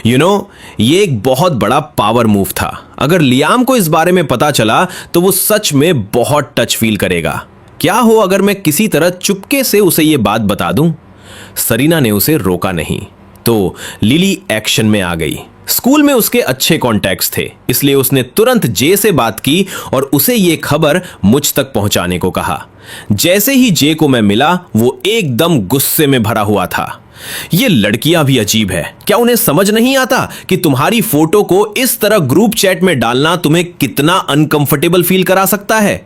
ये एक बहुत बड़ा पावर मूव था। अगर लियाम को इस बारे में पता चला तो वो सच में बहुत टच फील करेगा। क्या हो अगर मैं किसी तरह चुपके से उसे ये बात बता दूं? सरीना ने उसे रोका नहीं, तो लिली एक्शन में आ गई। स्कूल में उसके अच्छे कॉन्टैक्ट्स थे, इसलिए उसने तुरंत जे से बात की और उसे ये खबर मुझ तक पहुंचाने को कहा। जैसे ही जे को मैं मिला, वो एकदम गुस्से में भरा हुआ था। ये लड़कियां भी अजीब है, क्या उन्हें समझ नहीं आता कि तुम्हारी फोटो को इस तरह ग्रुप चैट में डालना तुम्हें कितना अनकंफर्टेबल फील करा सकता है?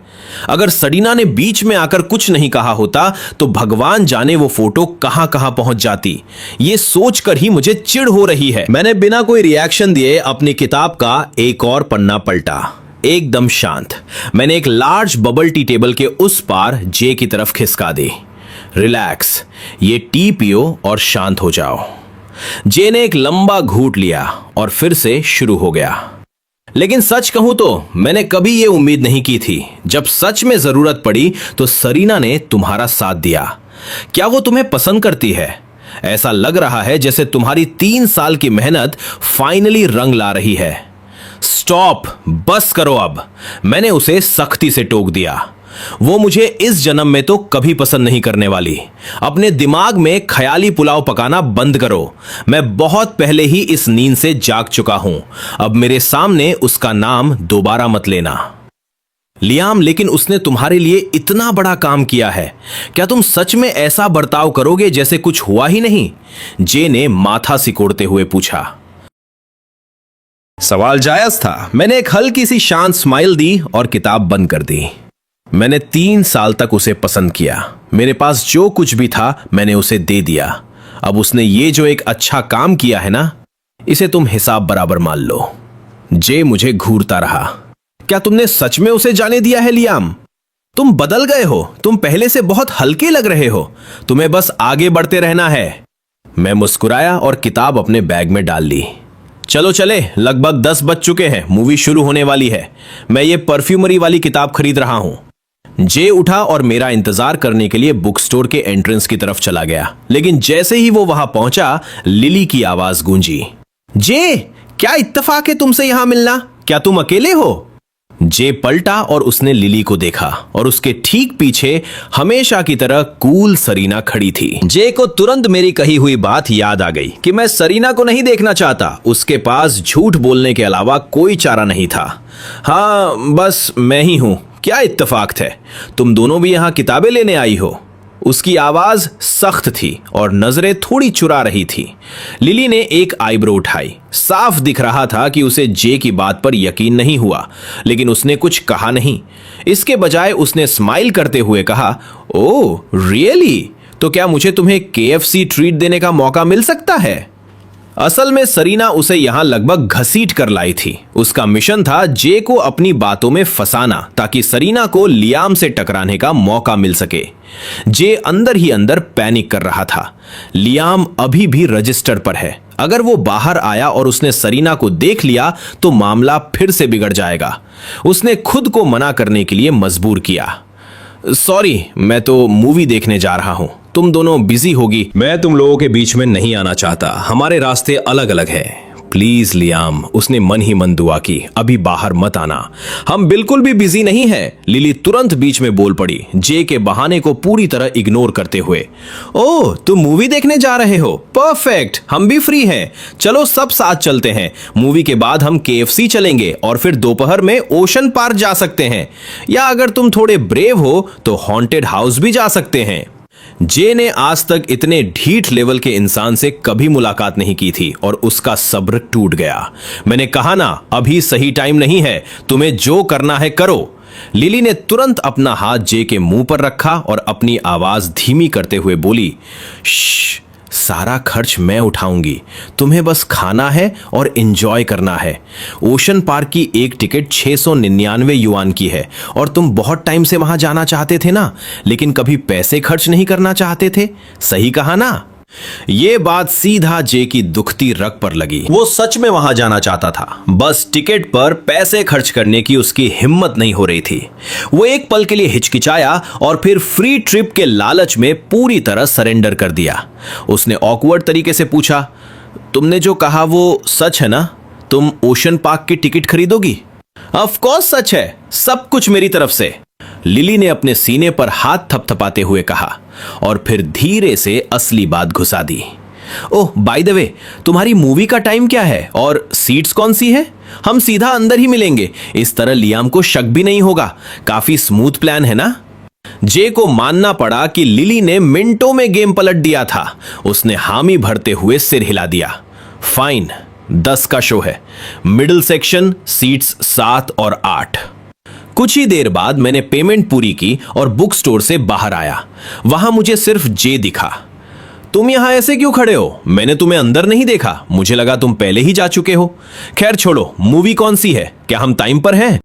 अगर सरीना ने बीच में आकर कुछ नहीं कहा होता तो भगवान जाने वो फोटो कहां कहां पहुंच जाती। ये सोचकर ही मुझे चिढ़ हो रही है। मैंने बिना कोई रिएक्शन दिए अपनी किताब का एक और पन्ना पलटा, एकदम शांत। मैंने एक लार्ज बबल टी टेबल के उस पार जे की तरफ खिसका दी। रिलैक्स, ये टी पियो और शांत हो जाओ। जे ने एक लंबा घूंट लिया और फिर से शुरू हो गया। लेकिन सच कहूं तो मैंने कभी ये उम्मीद नहीं की थी। जब सच में जरूरत पड़ी तो सरीना ने तुम्हारा साथ दिया। क्या वो तुम्हें पसंद करती है? ऐसा लग रहा है जैसे तुम्हारी 3 साल की मेहनत फाइनली रंग ला रही है। स्टॉप, बस करो अब, मैंने उसे सख्ती से टोक दिया। वो मुझे इस जन्म में तो कभी पसंद नहीं करने वाली। अपने दिमाग में ख्याली पुलाव पकाना बंद करो। मैं बहुत पहले ही इस नींद से जाग चुका हूं। अब मेरे सामने उसका नाम दोबारा मत लेना। लियाम, लेकिन उसने तुम्हारे लिए इतना बड़ा काम किया है, क्या तुम सच में ऐसा बर्ताव करोगे जैसे कुछ हुआ ही नहीं? जे ने माथा सिकोड़ते हुए पूछा। सवाल जायज था। मैंने एक हल्की सी शांत स्माइल दी और किताब बंद कर दी। मैंने 3 साल तक उसे पसंद किया। मेरे पास जो कुछ भी था मैंने उसे दे दिया। अब उसने ये जो एक अच्छा काम किया है ना, इसे तुम हिसाब बराबर मान लो। जे मुझे घूरता रहा। क्या तुमने सच में उसे जाने दिया है लियाम? तुम बदल गए हो, तुम पहले से बहुत हल्के लग रहे हो। तुम्हें बस आगे बढ़ते रहना है। मैं मुस्कुराया और किताब अपने बैग में डाल ली। चलो चले, लगभग 10 बज चुके हैं, मूवी शुरू होने वाली है। मैं ये परफ्यूमरी वाली किताब खरीद रहा हूं। जे उठा और मेरा इंतजार करने के लिए बुक स्टोर के एंट्रेंस की तरफ चला गया। लेकिन जैसे ही वो वहां पहुंचा, लिली की आवाज गूंजी। जे, क्या इत्तेफाक है तुमसे यहां मिलना? क्या तुम अकेले हो? जे पलटा और उसने लिली को देखा और उसके ठीक पीछे हमेशा की तरह कूल सरीना खड़ी थी। जे को तुरंत मेरी कही हुई बात याद आ गई कि मैं सरीना को नहीं देखना चाहता। उसके पास झूठ बोलने के अलावा कोई चारा नहीं था। हाँ, बस मैं ही हूं। क्या इत्तेफाक है, तुम दोनों भी यहां किताबें लेने आई हो? उसकी आवाज सख्त थी और नजरें थोड़ी चुरा रही थी। लिली ने एक आईब्रो उठाई। साफ दिख रहा था कि उसे जे की बात पर यकीन नहीं हुआ, लेकिन उसने कुछ कहा नहीं। इसके बजाय उसने स्माइल करते हुए कहा, ओह रियली? तो क्या मुझे तुम्हें KFC ट्रीट देने का मौका मिल सकता है? असल में सरीना उसे यहां लगभग घसीट कर लाई थी। उसका मिशन था जे को अपनी बातों में फंसाना, ताकि सरीना को लियाम से टकराने का मौका मिल सके। जे अंदर ही अंदर पैनिक कर रहा था। लियाम अभी भी रजिस्टर पर है। अगर वो बाहर आया और उसने सरीना को देख लिया तो मामला फिर से बिगड़ जाएगा। उसने खुद को मना करने के लिए मजबूर किया। सॉरी, मैं तो मूवी देखने जा रहा हूं, तुम दोनों बिजी होगी। मैं तुम लोगों के बीच में नहीं आना चाहता, हमारे रास्ते अलग अलग हैं। प्लीज लियाम, उसने मन ही मन दुआ की, अभी बाहर मत आना। हम बिल्कुल भी बिजी नहीं हैं। लिली तुरंत बीच में बोल पड़ी, जे के बहाने को पूरी तरह इग्नोर करते हुए। ओह, तुम मूवी देखने जा रहे हो? परफेक्ट, हम भी फ्री हैं। चलो सब साथ चलते हैं। मूवी के बाद हम KFC चलेंगे और फिर दोपहर में ओशन पार्क जा सकते हैं, या अगर तुम थोड़े ब्रेव हो तो हॉन्टेड हाउस भी जा सकते हैं। जे ने आज तक इतने ढीठ लेवल के इंसान से कभी मुलाकात नहीं की थी और उसका सब्र टूट गया। मैंने कहा ना, अभी सही टाइम नहीं है, तुम्हें जो करना है करो। लिली ने तुरंत अपना हाथ जे के मुंह पर रखा और अपनी आवाज धीमी करते हुए बोली, श्श, सारा खर्च मैं उठाऊंगी, तुम्हें बस खाना है और एंजॉय करना है। ओशन पार्क की एक टिकट 699 युआन की है और तुम बहुत टाइम से वहां जाना चाहते थे ना, लेकिन कभी पैसे खर्च नहीं करना चाहते थे। सही कहा ना? ये बात सीधा जे की दुखती रग पर लगी। वो सच में वहां जाना चाहता था, बस टिकट पर पैसे खर्च करने की उसकी हिम्मत नहीं हो रही थी। वो एक पल के लिए हिचकिचाया और फिर फ्री ट्रिप के लालच में पूरी तरह सरेंडर कर दिया। उसने ऑकवर्ड तरीके से पूछा, तुमने जो कहा वो सच है ना? तुम ओशन पार्क की टिकट खरीदोगी? ऑफ कोर्स सच है, सब कुछ मेरी तरफ से। लिली ने अपने सीने पर हाथ थपथपाते हुए कहा और फिर धीरे से असली बात घुसा दी। ओह बाय द वे, तुम्हारी मूवी का टाइम क्या है और सीट्स कौन सी है? हम सीधा अंदर ही मिलेंगे, इस तरह लियाम को शक भी नहीं होगा। काफी स्मूथ प्लान है ना? जे को मानना पड़ा कि लिली ने मिनटों में गेम पलट दिया था। उसने हामी भरते हुए सिर हिला दिया। फाइन, 10 का शो है, मिडिल सेक्शन, सीट्स 7 और 8। कुछ ही देर बाद मैंने पेमेंट पूरी की और बुक स्टोर से बाहर आया। वहां मुझे सिर्फ जे दिखा। तुम यहां ऐसे क्यों खड़े हो? मैंने तुम्हें अंदर नहीं देखा, मुझे लगा तुम पहले ही जा चुके हो। खैर छोड़ो, मूवी कौन सी है? क्या हम टाइम पर हैं?